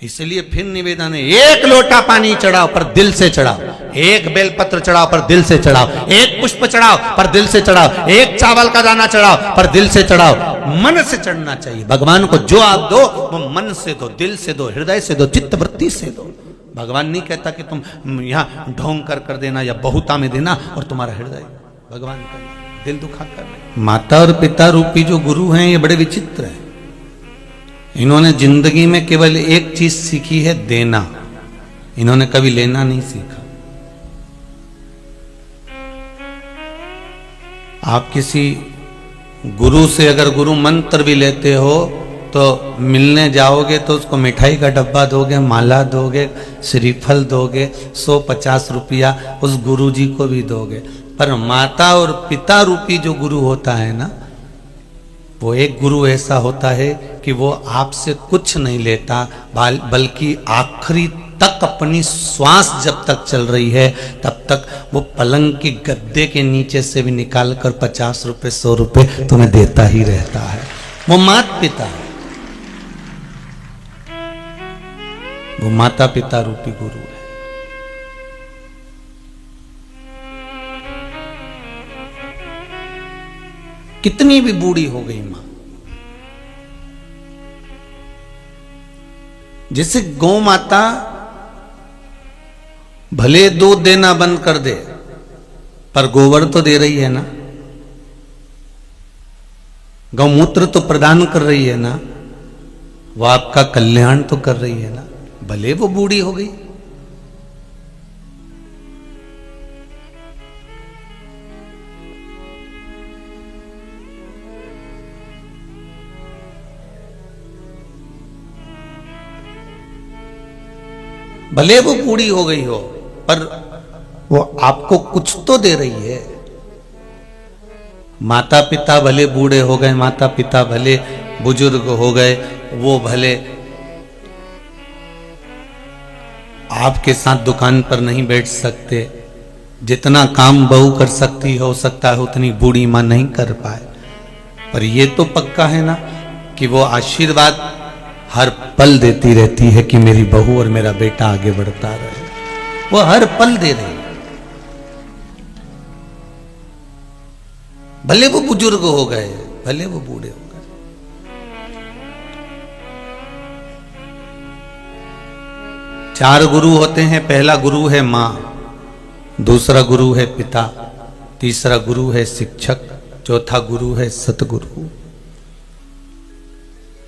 इसलिए फिर निवेदन है, 1 लोटा पानी चढ़ाओ पर दिल से चढ़ाओ, 1 बेलपत्र चढ़ाओ पर दिल से चढ़ाओ, 1 पुष्प चढ़ाओ पर दिल से चढ़ाओ, 1 चावल का दाना चढ़ाओ पर दिल से चढ़ाओ। मन से चढ़ना चाहिए। भगवान को जो आप दो वो मन से दो, दिल से दो, हृदय से दो, चित्त वृत्ति से दो। भगवान नहीं कहता कि तुम यहाँ ढोंग कर देना या बहुता में देना और तुम्हारा हृदय, भगवान का दिल दुखा कर रहे। माता और पिता रूपी जो गुरु हैं ये बड़े विचित्र हैं। इन्होंने जिंदगी में केवल एक चीज सीखी है, देना। इन्होंने कभी लेना नहीं सीखा। आप किसी गुरु से अगर गुरु मंत्र भी लेते हो तो मिलने जाओगे तो उसको मिठाई का डब्बा दोगे, माला दोगे, श्रीफल दोगे, 150 रुपया उस गुरु जी को भी दोगे। पर माता और पिता रूपी जो गुरु होता है ना, वो एक गुरु ऐसा होता है कि वो आपसे कुछ नहीं लेता, बल्कि आखिरी तक अपनी श्वास जब तक चल रही है तब तक वो पलंग की गद्दे के नीचे से भी निकाल कर 50 रुपए 100 रुपए तुम्हें देता ही रहता है। वो माता पिता है, वो माता पिता रूपी गुरु है। कितनी भी बूढ़ी हो गई मां, जैसे गौ माता भले दूध देना बंद कर दे पर गोबर तो दे रही है ना, गौमूत्र तो प्रदान कर रही है ना, वो आपका कल्याण तो कर रही है ना, भले वो बूढ़ी हो गई। भले वो बूढ़ी हो गई हो पर वो आपको कुछ तो दे रही है। माता पिता भले बूढ़े हो गए, माता पिता भले बुजुर्ग हो गए, वो भले आपके साथ दुकान पर नहीं बैठ सकते, जितना काम बहू कर सकती हो सकता है उतनी बूढ़ी माँ नहीं कर पाए, पर ये तो पक्का है ना कि वो आशीर्वाद हर पल देती रहती है कि मेरी बहू और मेरा बेटा आगे बढ़ता रहे। वो हर पल दे रही है, भले वो बुजुर्ग हो गए, भले वो बूढ़े हो गए। चार गुरु होते हैं। पहला गुरु है मां, दूसरा गुरु है पिता, तीसरा गुरु है शिक्षक, चौथा गुरु है सतगुरु।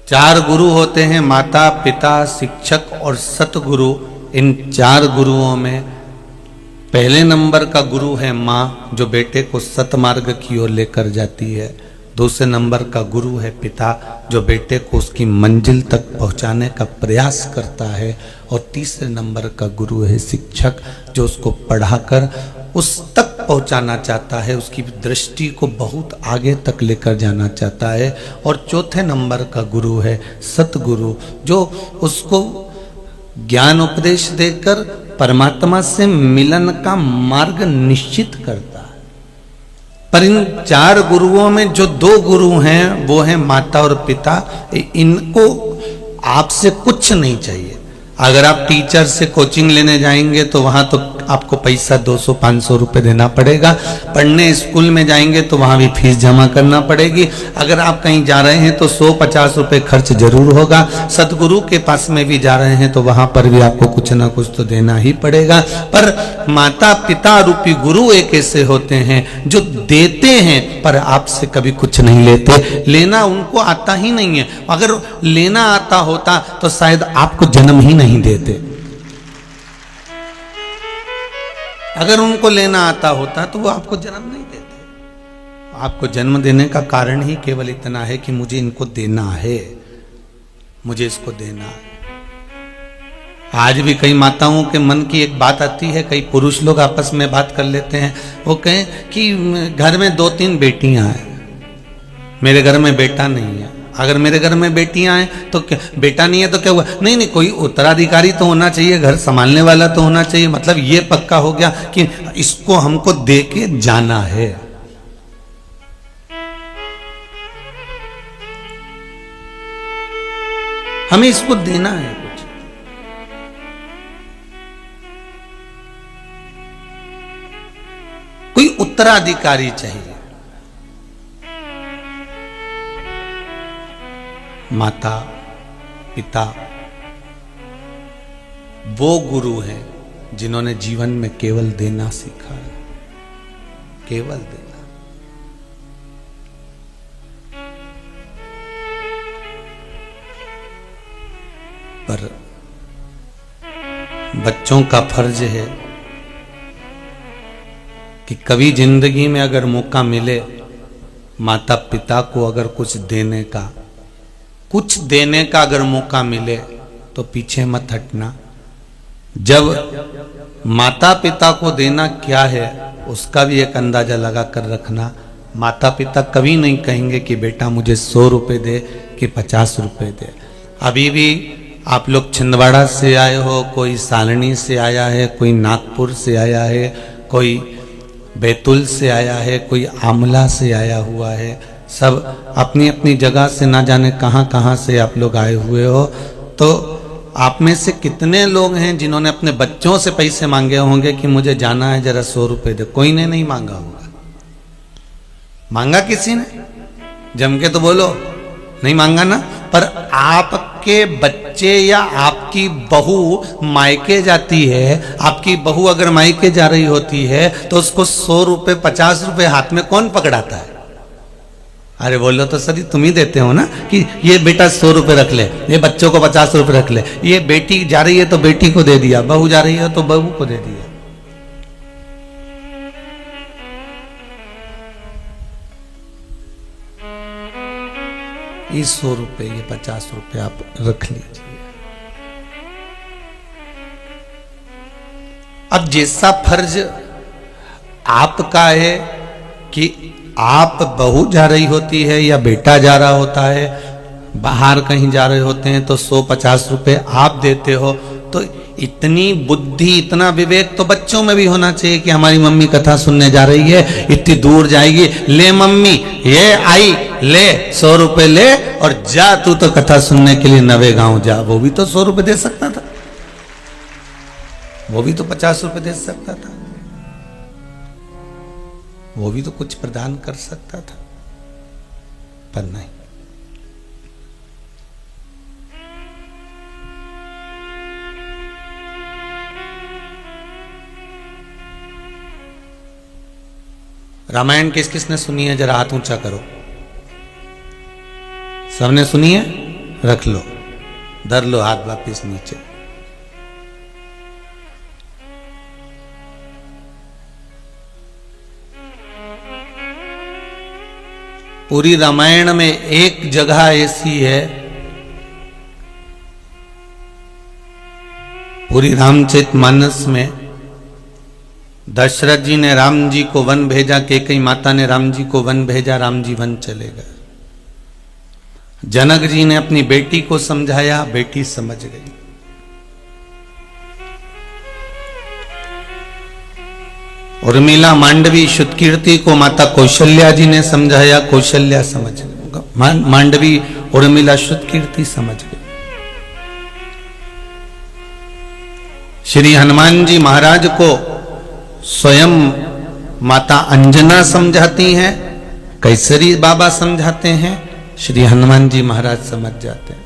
चार गुरु होते हैं, माता, पिता, शिक्षक और सतगुरु। इन चार गुरुओं में पहले नंबर का गुरु है मां, जो बेटे को सतमार्ग की ओर लेकर जाती है। दूसरे नंबर का गुरु है पिता, जो बेटे को उसकी मंजिल तक पहुंचाने का प्रयास करता है। और तीसरे नंबर का गुरु है शिक्षक, जो उसको पढ़ाकर उस तक पहुंचाना चाहता है, उसकी दृष्टि को बहुत आगे तक लेकर जाना चाहता है। और चौथे नंबर का गुरु है सतगुरु, जो उसको ज्ञान उपदेश देकर परमात्मा से मिलन का मार्ग निश्चित करता है। पर इन चार गुरुओं में जो दो गुरु हैं वो हैं माता और पिता। इनको आपसे कुछ नहीं चाहिए। अगर आप टीचर से कोचिंग लेने जाएंगे तो वहां तो आपको पैसा 200-500 रुपए देना पड़ेगा। पढ़ने स्कूल में जाएंगे तो वहां भी फीस जमा करना पड़ेगी। अगर आप कहीं जा रहे हैं तो 100-50 रुपए खर्च जरूर होगा। सतगुरु के पास में भी जा रहे हैं तो वहां पर भी आपको कुछ ना कुछ तो देना ही पड़ेगा। पर माता पिता रूपी गुरु एक ऐसे होते हैं जो देते हैं पर आपसे कभी कुछ नहीं लेते। लेना उनको आता ही नहीं है। अगर लेना आता होता तो शायद आपको जन्म ही नहीं देते। अगर उनको लेना आता होता तो वो आपको जन्म नहीं देते। आपको जन्म देने का कारण ही केवल इतना है कि मुझे इनको देना है, मुझे इसको देना है। आज भी कई माताओं के मन की एक बात आती है, कई पुरुष लोग आपस में बात कर लेते हैं। वो कहें कि घर में 2-3 बेटियां हैं, मेरे घर में बेटा नहीं है। अगर मेरे घर में बेटियां हैं तो क्या बेटा नहीं है तो क्या हुआ? नहीं नहीं, कोई उत्तराधिकारी तो होना चाहिए, घर संभालने वाला तो होना चाहिए। मतलब ये पक्का हो गया कि इसको हमको दे के जाना है। हमें इसको देना है कुछ। कोई उत्तराधिकारी चाहिए। माता पिता वो गुरु हैं जिन्होंने जीवन में केवल देना सीखा है, केवल देना। पर बच्चों का फर्ज है कि कभी जिंदगी में अगर मौका मिले माता पिता को अगर कुछ देने का अगर मौका मिले तो पीछे मत हटना। जब माता पिता को देना क्या है उसका भी एक अंदाजा लगा कर रखना। माता पिता कभी नहीं कहेंगे कि बेटा मुझे 100 रुपए दे कि 50 रुपए दे। अभी भी आप लोग छिंदवाड़ा से आए हो, कोई सालनी से आया है, कोई नागपुर से आया है, कोई बैतूल से आया है, कोई आमला से आया हुआ है। सब अपनी अपनी जगह से ना जाने कहाँ कहाँ से आप लोग आए हुए हो। तो आप में से कितने लोग हैं जिन्होंने अपने बच्चों से पैसे मांगे होंगे कि मुझे जाना है जरा 100 रुपए दे? कोई ने नहीं मांगा होगा। मांगा किसी ने? जम के तो बोलो, नहीं मांगा ना। पर आपके बच्चे या आपकी बहू मायके जाती है, आपकी बहू अगर मायके जा रही होती है तो उसको 100 रुपए 50 रुपए हाथ में कौन पकड़ाता है? अरे बोलो तो सही, तुम ही देते हो ना कि ये बेटा 100 रुपए रख ले, ये बच्चों को 50 रुपए रख ले, ये बेटी जा रही है तो बेटी को दे दिया, बहू जा रही है तो बहू को दे दिया। ये 100 रुपए, ये 50 रुपए आप रख लीजिए। अब जैसा फर्ज आपका है कि आप बहू जा रही होती है या बेटा जा रहा होता है, बाहर कहीं जा रहे होते हैं तो 100-50 रुपए आप देते हो, तो इतनी बुद्धि, इतना विवेक तो बच्चों में भी होना चाहिए कि हमारी मम्मी कथा सुनने जा रही है, इतनी दूर जाएगी, ले मम्मी ये आई, ले 100 रुपए ले और जा तू तो कथा सुनने के लिए नवे गांव जा। वो भी तो 100 रुपए दे सकता था, वो भी तो 50 रुपए दे सकता था, वो भी तो कुछ प्रदान कर सकता था, पर नहीं। रामायण किस किसने सुनी है? जरा हाथ ऊंचा करो। सबने सुनी है? रख लो, धर लो हाथ वापिस नीचे। पूरी रामायण में एक जगह ऐसी है, पूरी रामचरितमानस में दशरथ जी ने राम जी को वन भेजा, कैकेयी माता ने राम जी को वन भेजा, राम जी वन चले गए। जनक जी ने अपनी बेटी को समझाया, बेटी समझ गई। उर्मिला मांडवी शुद्धकीर्ति को माता कौशल्या जी ने समझाया, कौशल्या समझ गई। मांडवी उर्मिला शुद्धकीर्ति समझ गई। श्री हनुमान जी महाराज को स्वयं माता अंजना समझाती हैं, कैसरी बाबा समझाते हैं, श्री हनुमान जी महाराज समझ जाते हैं।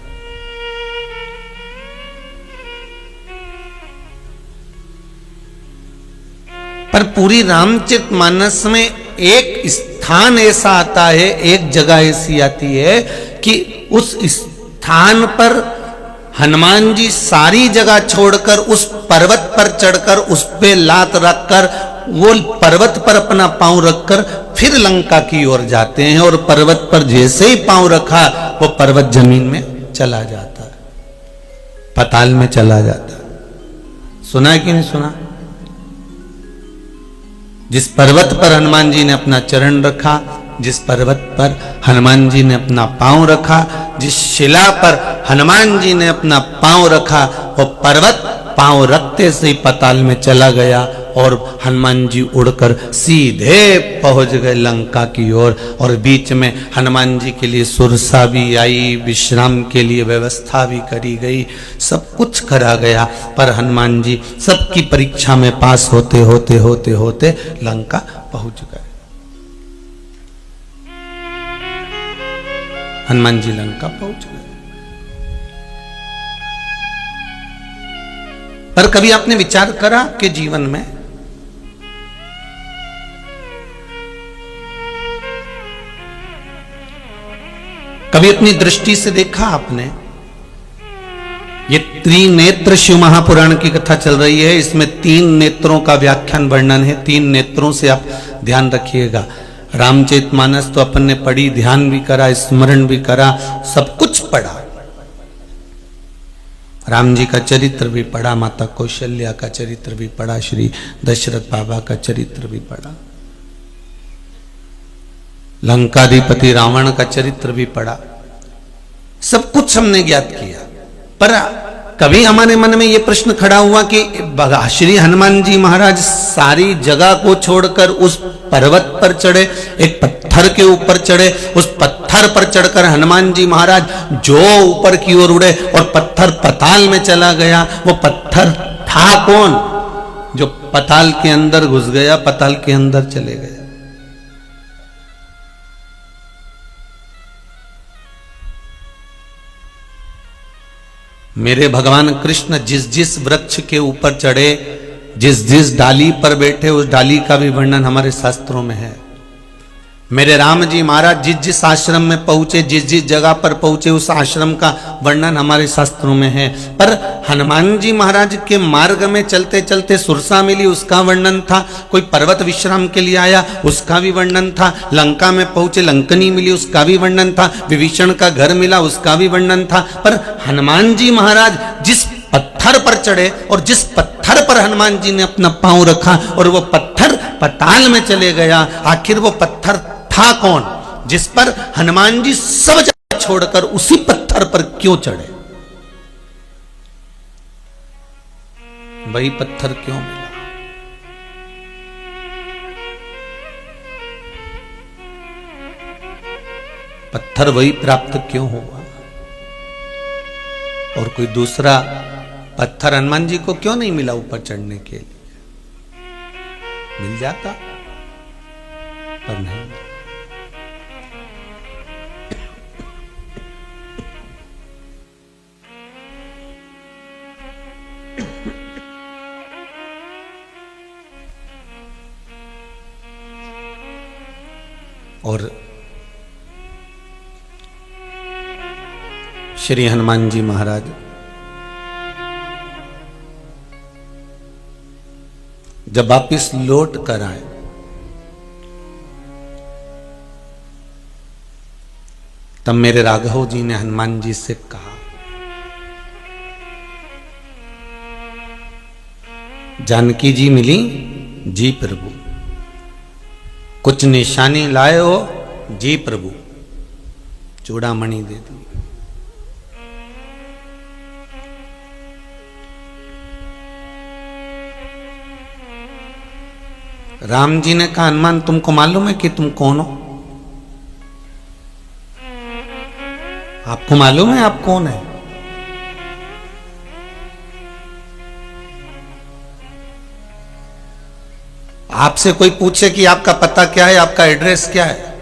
पर पूरी रामचरितमानस में एक स्थान ऐसा आता है, एक जगह ऐसी आती है कि उस स्थान पर हनुमान जी सारी जगह छोड़कर उस पर्वत पर चढ़कर उस पे लात रखकर वो पर्वत पर अपना पांव रखकर फिर लंका की ओर जाते हैं, और पर्वत पर जैसे ही पांव रखा वो पर्वत जमीन में चला जाता है, पाताल में चला जाता है। सुना है कि नहीं सुना? जिस पर्वत पर हनुमान जी ने अपना चरण रखा, जिस पर्वत पर हनुमान जी ने अपना पांव रखा, जिस शिला पर हनुमान जी ने अपना पांव रखा, वो पर्वत पांव रखते से ही पाताल में चला गया और हनुमान जी उड़कर सीधे पहुंच गए लंका की ओर। और बीच में हनुमान जी के लिए सुरसा भी आई, विश्राम के लिए व्यवस्था भी करी गई, सब कुछ करा गया। पर हनुमान जी सबकी परीक्षा में पास होते होते होते होते लंका पहुंच गए। हनुमान जी लंका पहुंच गए। पर कभी आपने विचार करा कि जीवन में कभी अपनी दृष्टि से देखा आपने? ये त्रिनेत्र शिव महापुराण की कथा चल रही है, इसमें 3 नेत्रों का व्याख्यान वर्णन है। 3 नेत्रों से आप ध्यान रखिएगा। रामचरितमानस तो अपन ने पढ़ी, ध्यान भी करा, स्मरण भी करा, सब कुछ पढ़ा। राम जी का चरित्र भी पढ़ा, माता कौशल्या का चरित्र भी पढ़ा, श्री दशरथ बाबा का चरित्र भी पढ़ा, लंकाधिपति रावण का चरित्र भी पढ़ा, सब कुछ हमने ज्ञात किया। पर कभी हमारे मन में यह प्रश्न खड़ा हुआ कि श्री हनुमान जी महाराज सारी जगह को छोड़कर उस पर्वत पर चढ़े, एक पत्थर के ऊपर चढ़े, उस पत्थर पर चढ़कर हनुमान जी महाराज जो ऊपर की ओर उड़े और पत्थर पाताल में चला गया, वो पत्थर था कौन जो पाताल के अंदर घुस गया, पाताल के अंदर चले गया? मेरे भगवान कृष्ण जिस जिस वृक्ष के ऊपर चढ़े, जिस जिस डाली पर बैठे, उस डाली का भी वर्णन हमारे शास्त्रों में है। मेरे राम जी महाराज जिस जिस आश्रम में पहुंचे, जिस जिस जगह पर पहुंचे, उस आश्रम का वर्णन हमारे शास्त्रों में है। पर हनुमान जी महाराज के मार्ग में चलते चलते सुरसा मिली, उसका वर्णन था। कोई पर्वत विश्राम के लिए आया, उसका भी वर्णन था। लंका में पहुंचे, लंकनी मिली, उसका भी वर्णन था। विभीषण का घर मिला, उसका भी वर्णन था। पर हनुमान जी महाराज जिस पत्थर पर चढ़े और जिस पत्थर पर हनुमान जी ने अपना पांव रखा और वो पत्थर पाताल में चले गया, आखिर वो पत्थर था कौन जिस पर हनुमान जी सब जगह छोड़कर उसी पत्थर पर क्यों चढ़े? वही पत्थर क्यों मिला? पत्थर वही प्राप्त क्यों हुआ? और कोई दूसरा पत्थर हनुमान जी को क्यों नहीं मिला ऊपर चढ़ने के लिए? मिल जाता, पर नहीं। और श्री हनुमान जी महाराज जब वापिस लौट कर आए, तब मेरे राघव जी ने हनुमान जी से कहा, जानकी जी मिली? जी प्रभु। कुछ निशानी लाए हो? जी प्रभु। चूड़ामणि दे दी। राम जी ने कहा, हनुमान तुमको मालूम है कि तुम कौन हो? आपको मालूम है आप कौन है? आपसे कोई पूछे कि आपका पता क्या है, आपका एड्रेस क्या है,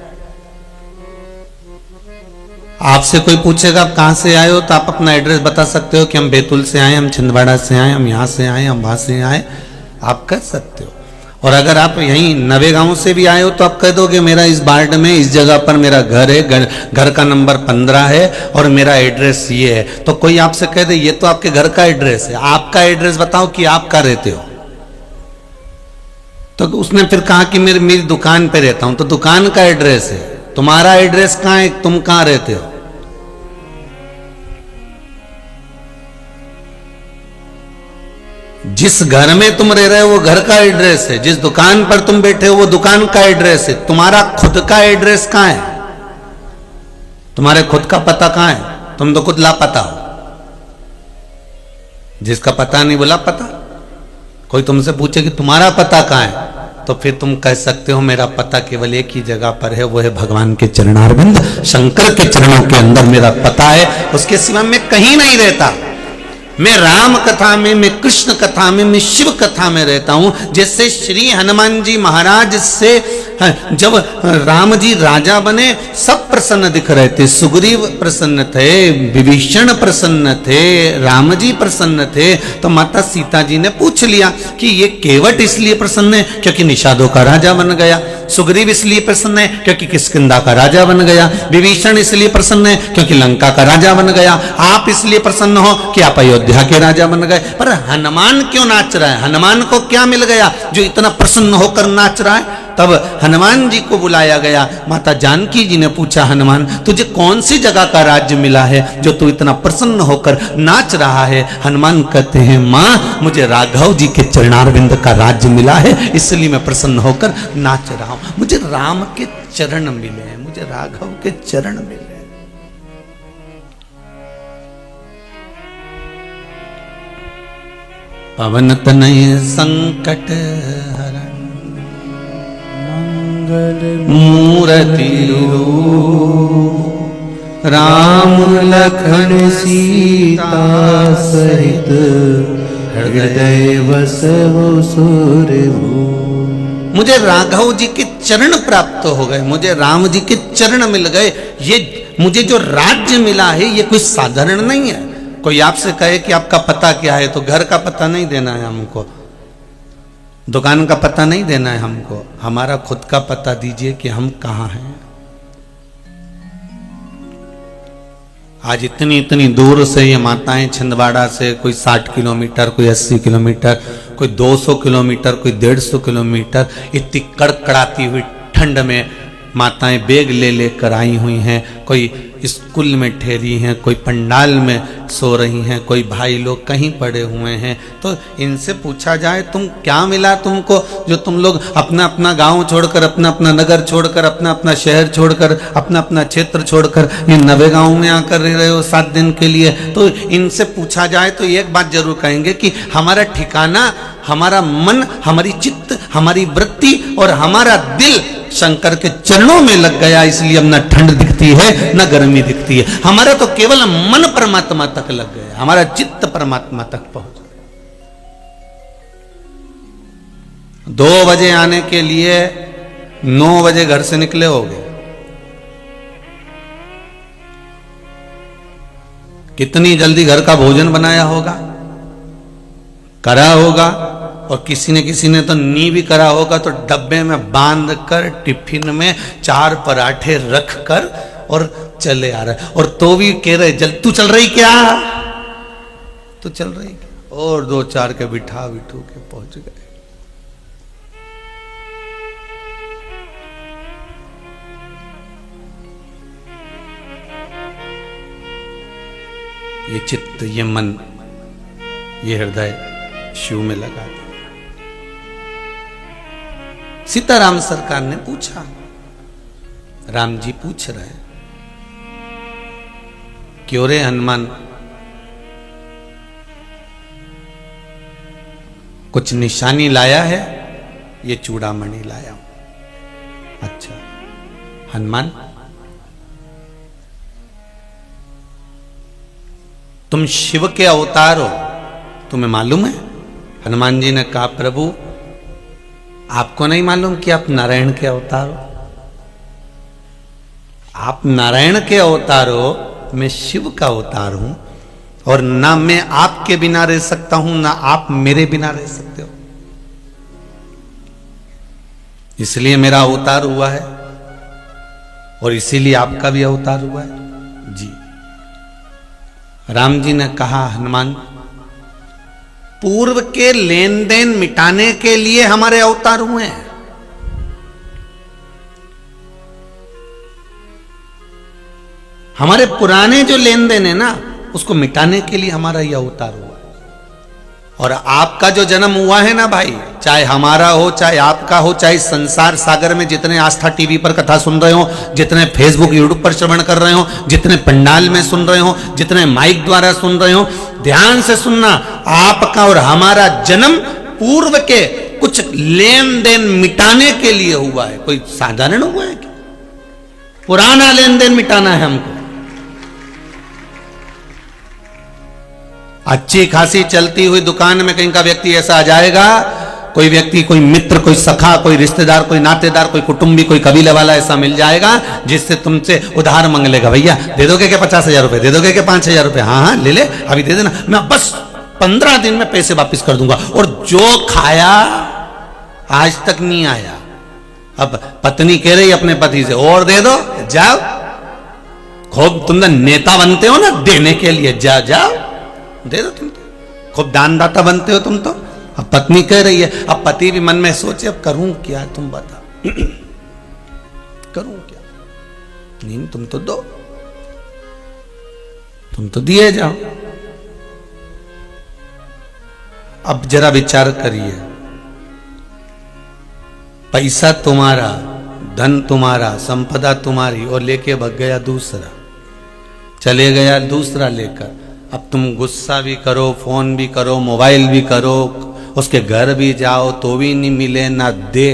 आपसे कोई पूछेगा आप कहां से आए हो, तो आप अपना एड्रेस बता सकते हो कि हम बैतूल से आए, हम छिंदवाड़ा से आए, हम यहां से आए, हम वहां से आए, आप कह सकते हो। और अगर आप यहीं नवे गांव से भी आए हो तो आप कह दोगे मेरा इस वार्ड में इस जगह पर मेरा घर है, घर का नंबर 15 है और मेरा एड्रेस ये है। तो कोई आपसे कह दे ये तो आपके घर का एड्रेस है, आपका एड्रेस बताओ कि आप कहाँ रहते हो। तो उसने फिर कहा कि मेरी दुकान पे रहता हूं, तो दुकान का एड्रेस है, तुम्हारा एड्रेस कहाँ है, तुम कहाँ रहते हो। जिस घर में तुम रह रहे हो वो घर का एड्रेस है, जिस दुकान पर तुम बैठे हो वो दुकान का एड्रेस है। तुम्हारा खुद का एड्रेस कहां है, तुम्हारे खुद का पता कहां है? तुम तो खुद लापता हो। जिसका पता नहीं वो लापता। कोई तुमसे पूछे कि तुम्हारा पता कहां है, तो फिर तुम कह सकते हो मेरा पता केवल एक ही जगह पर है, वो है भगवान के चरणारविंद, शंकर के चरणों के अंदर मेरा पता है, उसके सिवा मैं कहीं नहीं रहता। मैं राम कथा में, मैं कृष्ण कथा में, मैं शिव कथा में रहता हूं। जैसे श्री हनुमान जी महाराज से जब राम जी राजा बने सब प्रसन्न दिख रहे थे। सुग्रीव प्रसन्न थे, विभीषण प्रसन्न थे, राम जी प्रसन्न थे। तो माता सीता जी ने पूछ लिया कि ये केवट इसलिए प्रसन्न है क्योंकि निषादों का राजा बन गया, सुग्रीव इसलिए प्रसन्न है क्योंकि किष्किंधा का राजा बन गया, विभीषण इसलिए प्रसन्न है क्योंकि लंका का राजा बन गया, आप इसलिए प्रसन्न हो कि आप अयोध्या के राजा बन गए। पर हनुमान क्यों नाच रहा है? हनुमान को क्या मिल गया जो इतना प्रसन्न होकर नाच रहा है? तब हनुमान जी को बुलाया गया। माता जानकी जी ने पूछा, हनुमान तुझे कौन सी जगह का राज्य मिला है जो तू इतना प्रसन्न होकर नाच रहा है? हनुमान कहते हैं, मां मुझे राघव जी के चरणारविंद का राज्य मिला है, इसलिए मैं प्रसन्न होकर नाच रहा हूं। मुझे राम के चरण मिले हैं, मुझे राघव के चरण मिले। पवन तनय संकट हरण मूर्ति रूप, राम लखन सीता सहित हृदय बसहु सुरभूप। मुझे राघव जी के चरण प्राप्त हो गए, मुझे राम जी के चरण मिल गए। ये मुझे जो राज्य मिला है ये कोई साधारण नहीं है। कोई आपसे कहे कि आपका पता क्या है, तो घर का पता नहीं देना है हमको, दुकान का पता नहीं देना है हमको, हमारा खुद का पता दीजिए कि हम कहाँ हैं। आज इतनी इतनी दूर से ये माताएं, छिंदवाड़ा से कोई 60 किलोमीटर, कोई 80 किलोमीटर, कोई 200 किलोमीटर, कोई 150 किलोमीटर, इतनी कड़कड़ाती हुई ठंड में माताएं बैग ले लेकर आई हुई हैं। कोई स्कूल में ठहरी हैं, कोई पंडाल में सो रही हैं, कोई भाई लोग कहीं पड़े हुए हैं। तो इनसे पूछा जाए तुम क्या मिला तुमको, जो तुम लोग अपना अपना गांव छोड़कर, अपना अपना नगर छोड़कर, अपना अपना शहर छोड़कर, अपना अपना क्षेत्र छोड़कर ये नवे गांव में आकर रह रहे हो 7 दिन के लिए। तो इनसे पूछा जाए तो एक बात जरूर कहेंगे कि हमारा ठिकाना, हमारा मन, हमारी चित्त, हमारी वृत्ति और हमारा दिल शंकर के चरणों में लग गया, इसलिए अब न ठंड दिखती है न गर्मी दिखती है। हमारा तो केवल मन परमात्मा तक लग गया, हमारा चित्त परमात्मा तक पहुंच गया। 2 बजे आने के लिए 9 बजे घर से निकले होगे, कितनी जल्दी घर का भोजन बनाया होगा, करा होगा, और किसी ने तो नी भी करा होगा, तो डब्बे में बांध कर टिफिन में 4 पराठे रख कर और चले आ रहे, और तो भी कह रहे तू चल रही क्या, तू चल रही क्या, और 2-4 के बिठा बिठू के पहुंच गए। ये चित्त, ये मन, ये हृदय शिव में लगा दिया। सीताराम सरकार ने पूछा, राम जी पूछ रहे, क्यों रे हनुमान, कुछ निशानी लाया है? ये चूड़ामणि लाया हूं। अच्छा हनुमान, तुम शिव के अवतार हो, तुम्हें मालूम है? हनुमान जी ने कहा, प्रभु आपको नहीं मालूम कि आप नारायण के अवतार हो? आप नारायण के अवतार हो, मैं शिव का अवतार हूं, और ना मैं आपके बिना रह सकता हूं, ना आप मेरे बिना रह सकते हो, इसलिए मेरा अवतार हुआ है, और इसीलिए आपका भी अवतार हुआ है। जी। राम जी ने कहा, हनुमान पूर्व के लेन देन मिटाने के लिए हमारे अवतार हुए हैं। हमारे पुराने जो लेन देन है ना, उसको मिटाने के लिए हमारा यह अवतार हुआ है। और आपका जो जन्म हुआ है ना भाई, चाहे हमारा हो चाहे आपका हो, चाहे संसार सागर में जितने आस्था टीवी पर कथा सुन रहे हो, जितने फेसबुक यूट्यूब पर श्रवण कर रहे हो, जितने पंडाल में सुन रहे हो, जितने माइक द्वारा सुन रहे हो, ध्यान से सुनना, आपका और हमारा जन्म पूर्व के कुछ लेन देन मिटाने के लिए हुआ है। कोई साधारण हुआ है क्या? पुराना लेन देन मिटाना है हमको। अच्छी खासी चलती हुई दुकान में कहीं का व्यक्ति ऐसा आ जाएगा, कोई व्यक्ति, कोई मित्र, कोई सखा, कोई रिश्तेदार, कोई नातेदार, कोई कुटुंबी, कोई कबीले वाला ऐसा मिल जाएगा जिससे तुमसे उधार मांग लेगा। भैया दे दोगे क्या 50,000 रुपए, दे दोगे क्या 5,000 रुपए? हाँ हाँ ले ले, अभी दे देना, मैं बस 15 दिन में पैसे वापिस कर दूंगा। और जो खाया आज तक नहीं आया। अब पत्नी कह रही अपने पति से, और दे दो, जाओ, खूब तुम नेता बनते हो ना देने के लिए, जाओ दे दो, तुम तो खूब दानदाता बनते हो तुम तो। अब पत्नी कह रही है, अब पति भी मन में सोचे, अब करूं क्या, तुम बता करूं क्या? नहीं तुम तो दो, तुम तो दिए जाओ। अब जरा विचार करिए, पैसा तुम्हारा, धन तुम्हारा, संपदा तुम्हारी, और लेके भाग गया दूसरा, चले गया दूसरा लेकर। अब तुम गुस्सा भी करो, फोन भी करो, मोबाइल भी करो, उसके घर भी जाओ तो भी नहीं मिले, ना दे,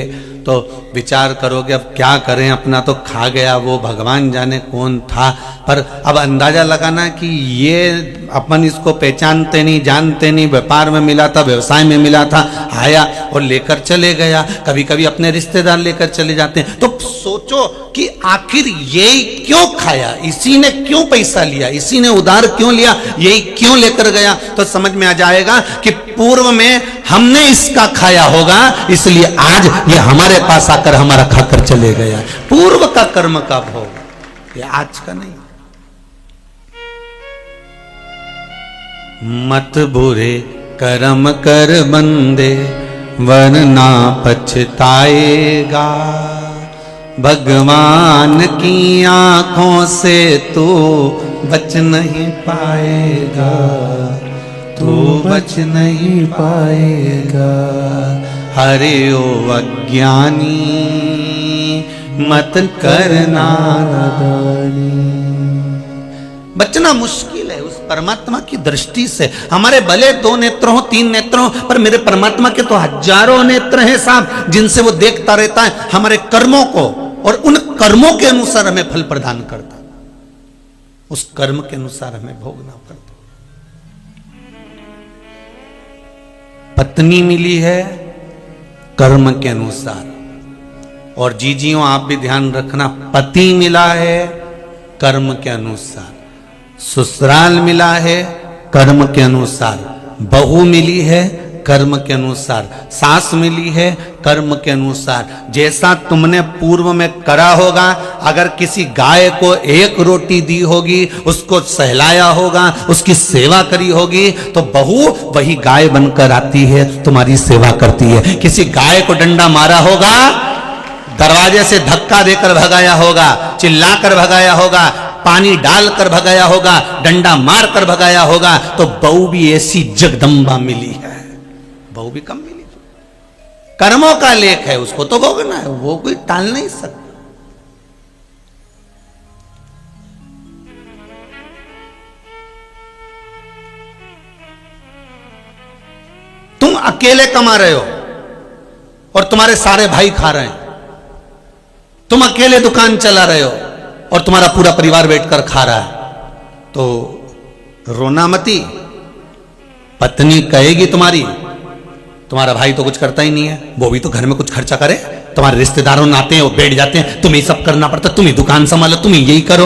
तो विचार करोगे अब क्या करें, अपना तो खा गया वो, भगवान जाने कौन था। पर अब अंदाजा लगाना कि ये अपन इसको पहचानते नहीं, जानते नहीं, व्यापार में मिला था, व्यवसाय में मिला था, आया और लेकर चले गया। कभी कभी अपने रिश्तेदार लेकर चले जाते हैं। तो सोचो कि आखिर ये क्यों खाया, इसी ने क्यों पैसा लिया, इसी ने उधार क्यों लिया, यही क्यों लेकर गया। तो समझ में आ जाएगा कि पूर्व में हमने इसका खाया होगा, इसलिए आज ये हमारे पास आकर हमारा खाकर चले गया। पूर्व का कर्म का भोग, ये आज का नहीं। मत बुरे कर्म कर बंदे, वरना पछताएगा। भगवान की आंखों से तू बच नहीं पाएगा, तू बच नहीं पाएगा। हरे ओ अज्ञानी मत करना नादानी। बचना मुश्किल है उस परमात्मा की दृष्टि से। हमारे भले 2 नेत्र हो 3 नेत्र हो, पर मेरे परमात्मा के तो हजारों नेत्र हैं साहब, जिनसे वो देखता रहता है हमारे कर्मों को, और उन कर्मों के अनुसार हमें फल प्रदान करता, उस कर्म के अनुसार हमें भोगना पड़ता। पत्नी मिली है कर्म के अनुसार, और जीजियों आप भी ध्यान रखना, पति मिला है कर्म के अनुसार, ससुराल मिला है कर्म के अनुसार, बहू मिली है कर्म के अनुसार, सास मिली है कर्म के अनुसार। जैसा तुमने पूर्व में करा होगा, अगर किसी गाय को 1 रोटी दी होगी, उसको सहलाया होगा, उसकी सेवा करी होगी, तो बहू वही गाय बनकर आती है, तुम्हारी सेवा करती है। किसी गाय को डंडा मारा होगा, दरवाजे से धक्का देकर भगाया होगा, चिल्लाकर भगाया होगा, पानी डालकर भगाया होगा, डंडा मारकर भगाया होगा, तो बहू भी ऐसी जगदम्बा मिली है, बहू भी कम मिली। कर्मों का लेख है, उसको तो भोगना है, वो कोई टाल नहीं सकता। तुम अकेले कमा रहे हो और तुम्हारे सारे भाई खा रहे हैं, तुम अकेले दुकान चला रहे हो और तुम्हारा पूरा परिवार बैठकर खा रहा है, तो रोना मती। पत्नी कहेगी तुम्हारा भाई तो कुछ करता ही नहीं है, वो भी तो घर में कुछ खर्चा करे, तुम्हारे रिश्तेदारों ने आते हैं वो बैठ जाते हैं, तुम्हें सब करना पड़ता, तुम ही दुकान संभालो, तुम ही यही करो,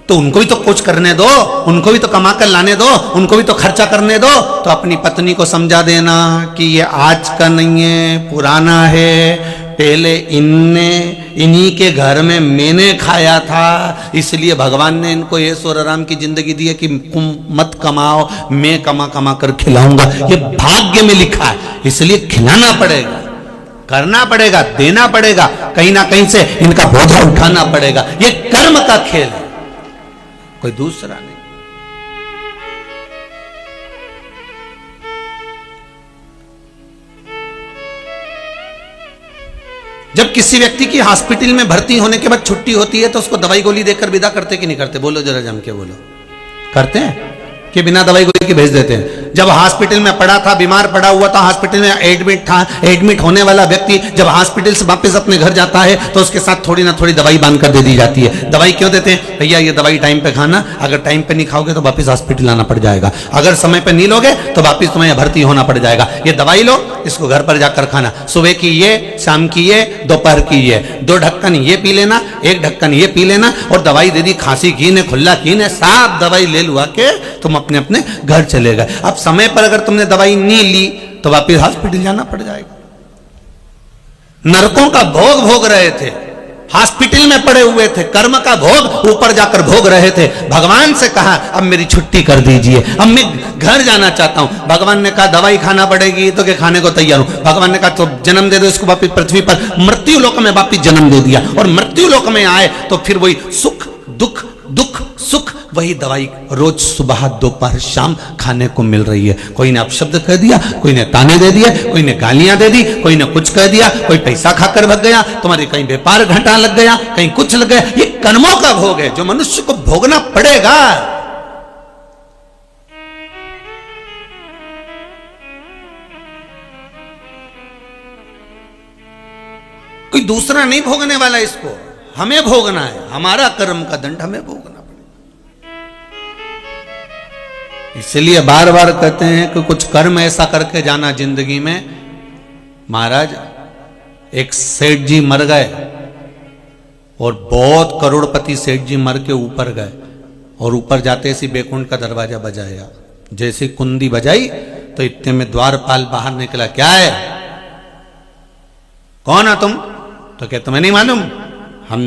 तो उनको भी तो कुछ करने दो, उनको भी तो कमा कर लाने दो, उनको भी तो खर्चा करने दो। तो अपनी पत्नी को समझा देना कि ये आज का नहीं है, पुराना है, पहले इन्हीं के घर में मैंने खाया था, इसलिए भगवान ने इनको ऐशो और आराम की जिंदगी दी है कि तुम मत कमाओ, मैं कमा कमा कर खिलाऊंगा। ये भाग्य में लिखा है, इसलिए खिलाना पड़ेगा, करना पड़ेगा, देना पड़ेगा, कहीं ना कहीं से इनका बोझा उठाना पड़ेगा। ये कर्म का खेल है, कोई दूसरा नहीं। जब किसी व्यक्ति की हॉस्पिटल में भर्ती होने के बाद छुट्टी होती है, तो उसको दवाई गोली देकर विदा करते कि नहीं करते? बोलो जरा जम के बोलो, करते हैं कि बिना दवाई गोली के भेज देते हैं? जब हॉस्पिटल में पड़ा था, बीमार पड़ा हुआ था, हॉस्पिटल में एडमिट था, एडमिट होने वाला व्यक्ति जब हॉस्पिटल से वापस अपने घर जाता है, तो उसके साथ थोड़ी ना थोड़ी दवाई बांध कर दे दी जाती है। दवाई क्यों देते हैं? भैया ये दवाई टाइम पे खाना, अगर टाइम पे नहीं खाओगे तो वापस हॉस्पिटल आना पड़ जाएगा, अगर समय पे नहीं लोगे तो वापस तुम्हें भर्ती होना पड़ जाएगा। ये दवाई लो, इसको घर पर जाकर खाना, सुबह की ये, शाम की ये, दोपहर की ये, 2 ढक्कन ये पी लेना, 1 ढक्कन ये पी लेना, और दवाई दे दी, खांसी की ने, खुल्ला की ने, साफ दवाई ले लुआ के तुम अपने अपने घर चले गए। अब समय पर अगर तुमने दवाई नहीं ली तो वापस हॉस्पिटल जाना पड़ जाएगा। नरकों का भोग भोग रहे थे, हॉस्पिटल में पड़े हुए थे, कर्म का भोग ऊपर जाकर भोग रहे थे। भगवान से कहा अब मेरी छुट्टी कर दीजिए, अब मैं घर जाना चाहता हूं। भगवान ने कहा दवाई खाना पड़ेगी तो क्या खाने को तैयार हूं। भगवान ने कहा तो जन्म दे दो इसको वापिस पृथ्वी पर, मृत्यु लोक में वापिस जन्म दे दिया, और मृत्यु लोक में आए तो फिर वही सुख दुख, दुख सुख, वही दवाई रोज सुबह दोपहर शाम खाने को मिल रही है। कोई ने अपशब्द कह दिया, कोई ने ताने दे दिए, कोई ने गालियां दे दी, कोई ने कुछ कह दिया, कोई पैसा खाकर भग गया, तुम्हारे कहीं व्यापार घाटा लग गया, कहीं कुछ लग गया। ये कर्मों का भोग है जो मनुष्य को भोगना पड़ेगा। कोई दूसरा नहीं भोगने वाला, इसको हमें भोगना है, हमारा कर्म का दंड हमें भोगना। इसलिए बार बार कहते हैं कि कुछ कर्म ऐसा करके जाना जिंदगी में। महाराज एक सेठ जी मर गए और बहुत करोड़पति सेठ जी मर के ऊपर गए, और ऊपर जाते सी बैकुंठ का दरवाजा बजाया, जैसे कुंडी बजाई तो इतने में द्वारपाल बाहर निकला। क्या है, कौन है तुम? तो क्या तुम्हें नहीं मालूम, हम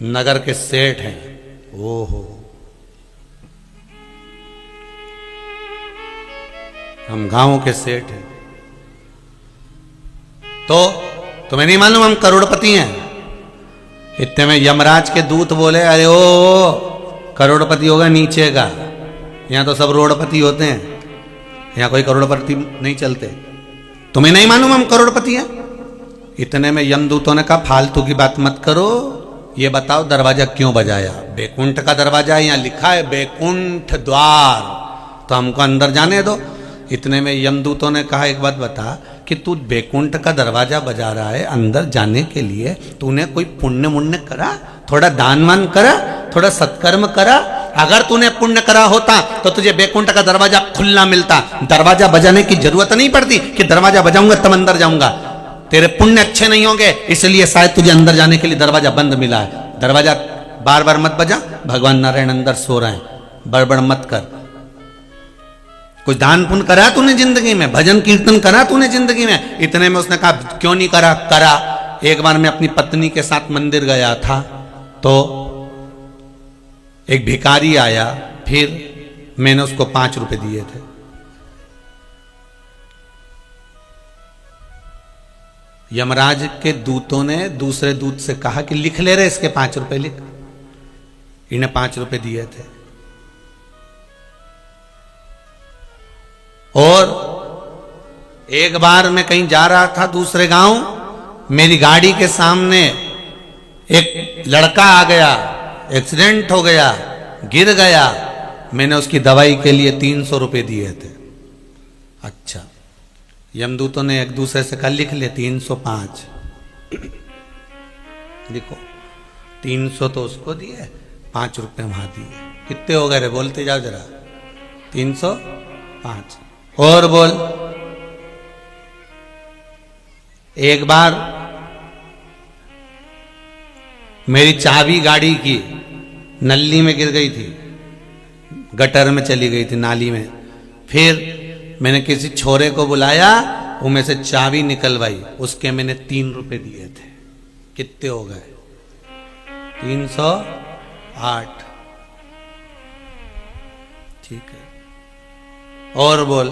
नगर के सेठ हैं। ओहो, हम गांव के सेठ हैं। तो तुम्हें नहीं मालूम हम करोड़पति हैं? इतने में यमराज के दूत बोले, अरे ओ करोड़पति होगा नीचे का, यहाँ तो सब रोड़पति होते हैं, यहाँ कोई करोड़पति नहीं चलते। तुम्हें नहीं मालूम हम करोड़पति हैं? इतने में यमदूतों ने कहा फालतू की बात मत करो, ये बताओ दरवाजा क्यों बजाया? बैकुंठ का दरवाजा है, यहाँ लिखा है बैकुंठ द्वार, तो हमको अंदर जाने दो। इतने में यमदूतों ने कहा एक बात बता कि तू बैकुंठ का दरवाजा बजा रहा है अंदर जाने के लिए, तूने कोई पुण्य मुण्य करा, थोड़ा दान वान करा, थोड़ा सत्कर्म करा? अगर तूने पुण्य करा होता तो तुझे बैकुंठ का दरवाजा खुला मिलता, दरवाजा बजाने की जरूरत नहीं पड़ती कि दरवाजा बजाऊंगा तब अंदर जाऊंगा। तेरे पुण्य अच्छे नहीं होंगे इसलिए शायद तुझे अंदर जाने के लिए दरवाजा बंद मिला है। दरवाजा बार बार मत बजा, भगवान नारायण अंदर सो रहे हैं, बड़बड़ मत कर। कुछ दान पुण्य करा तूने जिंदगी में, भजन कीर्तन करा तूने जिंदगी में? इतने में उसने कहा क्यों नहीं करा? करा। एक बार मैं अपनी पत्नी के साथ मंदिर गया था तो एक भिखारी आया, फिर मैंने उसको 5 रुपए दिए थे। यमराज के दूतों ने दूसरे दूत से कहा कि लिख ले रहे इसके 5 रुपए लिख। इन्हें 5 रुपए दिए थे। और एक बार मैं कहीं जा रहा था दूसरे गांव, मेरी गाड़ी के सामने एक लड़का आ गया, एक्सीडेंट हो गया, गिर गया, मैंने उसकी दवाई के लिए 300 रुपए दिए थे। अच्छा, यमदूतों ने एक दूसरे से कहा लिख ले 305। देखो 300 तो उसको दिए, 5 रुपए वहां दिए, कितने हो गए रे? बोलते जाओ जरा। 305। और बोल। एक बार मेरी चाबी गाड़ी की नली में गिर गई थी, गटर में चली गई थी, नाली में। फिर मैंने किसी छोरे को बुलाया, वो में से चाबी निकलवाई, उसके मैंने 3 रुपए दिए थे। कितने हो गए? 308। ठीक है, और बोल।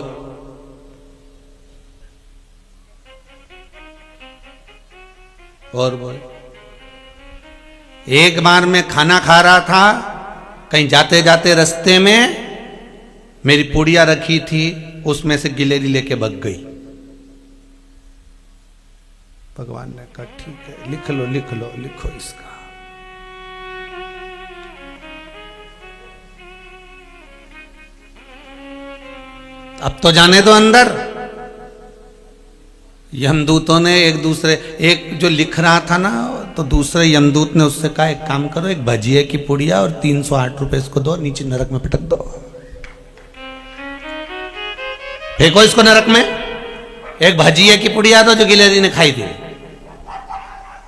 और बोल। एक बार मैं खाना खा रहा था, कहीं जाते जाते रास्ते में मेरी पुड़िया रखी थी, उसमें से गिलेरी लेके भग गई। भगवान ने कहा ठीक है, लिख लो लिख लो, लिखो इसका। अब तो जाने दो अंदर। यमदूतों ने एक जो लिख रहा था ना, तो दूसरे यमदूत ने उससे कहा एक काम करो, एक भजिए की पुड़िया और 308 रुपए इसको दो, नीचे नरक में पटक दो, फेंको इसको नरक में। एक भजिए की पुड़िया दो जो गिलेरी ने खाई थी,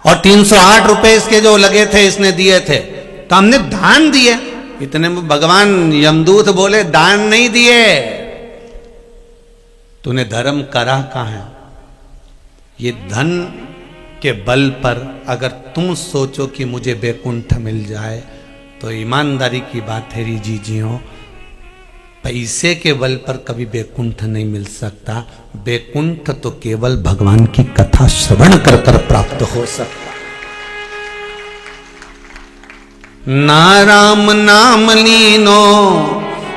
और 308 रुपए इसके जो लगे थे इसने दिए थे, तो हमने दान दिए। इतने में भगवान यमदूत बोले दान नहीं दिए, तूने धर्म करा कहां है? ये धन के बल पर अगर तुम सोचो कि मुझे बैकुंठ मिल जाए, तो ईमानदारी की बात है जी जियो, पैसे के बल पर कभी बैकुंठ नहीं मिल सकता। बैकुंठ तो केवल भगवान की कथा श्रवण कर कर प्राप्त हो सकता। ना राम नाम लीनो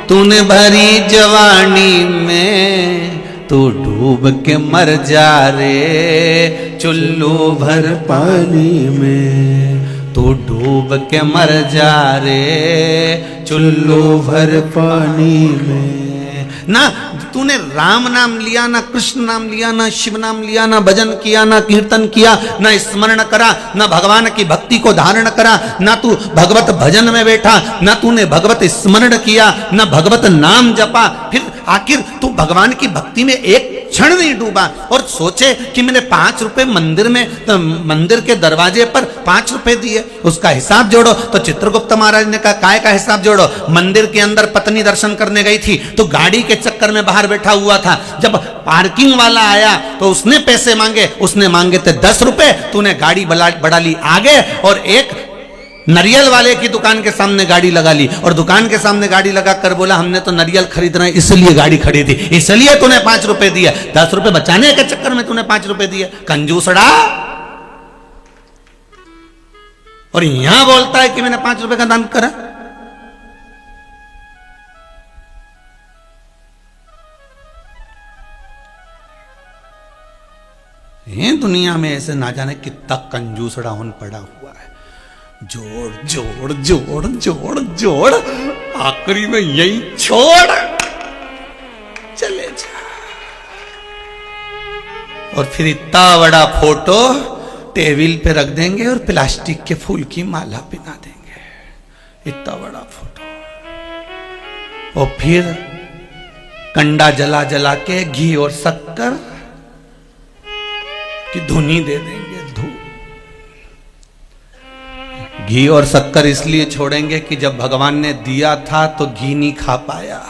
तूने भरी जवानी में, तू डूब के मर जा रे चुल्लू भर पानी में, तू डूब के मर जा रे चुल्लू भर पानी में। ना तूने राम नाम लिया, ना कृष्ण नाम लिया, ना शिव नाम लिया, ना भजन किया, ना कीर्तन किया, ना स्मरण करा, ना भगवान की भक्ति को धारण करा, ना तू भगवत भजन में बैठा, ना तूने भगवत स्मरण किया, ना भगवत नाम जपा, फिर आखिर तू भगवान की भक्ति में एक क्षण नहीं डूबा और सोचे कि मैंने 5 रुपए मंदिर में, तो मंदिर के दरवाजे पर 5 रुपए दिए, उसका हिसाब जोड़ो। तो चित्रगुप्त महाराज ने कहा काय का हिसाब जोड़ो? मंदिर के अंदर पत्नी दर्शन करने गई थी तो गाड़ी के चक्कर में बाहर बैठा हुआ था, जब पार्किंग वाला आया तो उसने पैसे मांगे, उसने मांगे थे 10 रुपए, तूने गाड़ी बढ़ा ली आगे और एक नरियल वाले की दुकान के सामने गाड़ी लगा ली, और दुकान के सामने गाड़ी लगा कर बोला हमने तो नरियल खरीदना है इसलिए गाड़ी खरीदी, इसलिए तूने 5 रुपए दिए। 10 रुपए बचाने के चक्कर में तूने 5 रुपए दिए। कंजूसड़ा, और यहां बोलता है कि मैंने 5 रुपए का दान करा। ये दुनिया में ऐसे ना जाने कितना कंजूसड़ा होन पड़ा हुआ है। जोड़ जोड़ जोड़ जोड़ जोड़, आखिरी में यही छोड़ चले जा। और फिर इतना बड़ा फोटो टेबल पे रख देंगे और प्लास्टिक के फूल की माला पहना देंगे, इतना बड़ा फोटो। और फिर कंडा जला जला के घी और शक्कर की धुनी दे देंगे, धूप। घी और शक्कर इसलिए छोड़ेंगे कि जब भगवान ने दिया था तो घी नहीं खा पाया,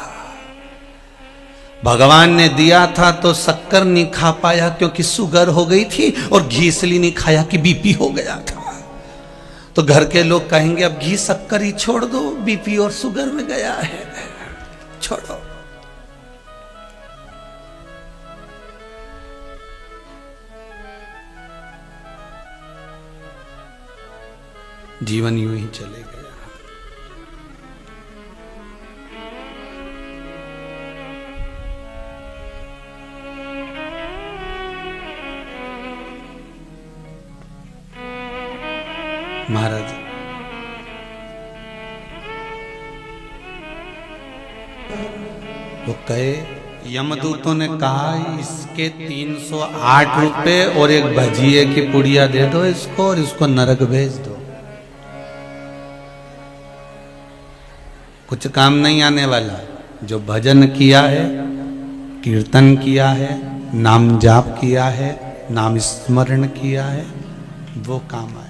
भगवान ने दिया था तो शक्कर नहीं खा पाया क्योंकि शुगर हो गई थी, और घी इसलिए नहीं खाया कि बीपी हो गया था। तो घर के लोग कहेंगे अब घी शक्कर ही छोड़ दो, बीपी और शुगर में गया है, छोड़ो। जीवन यूं ही चले गया। महाराज वो कहे, यमदूतों ने कहा इसके 308 रुपए और एक भजिए की पुड़िया दे दो इसको, और इसको नरक भेज दो। कुछ काम नहीं आने वाला। जो भजन किया है, कीर्तन किया है, नाम जाप किया है, नाम स्मरण किया है, वो काम आए,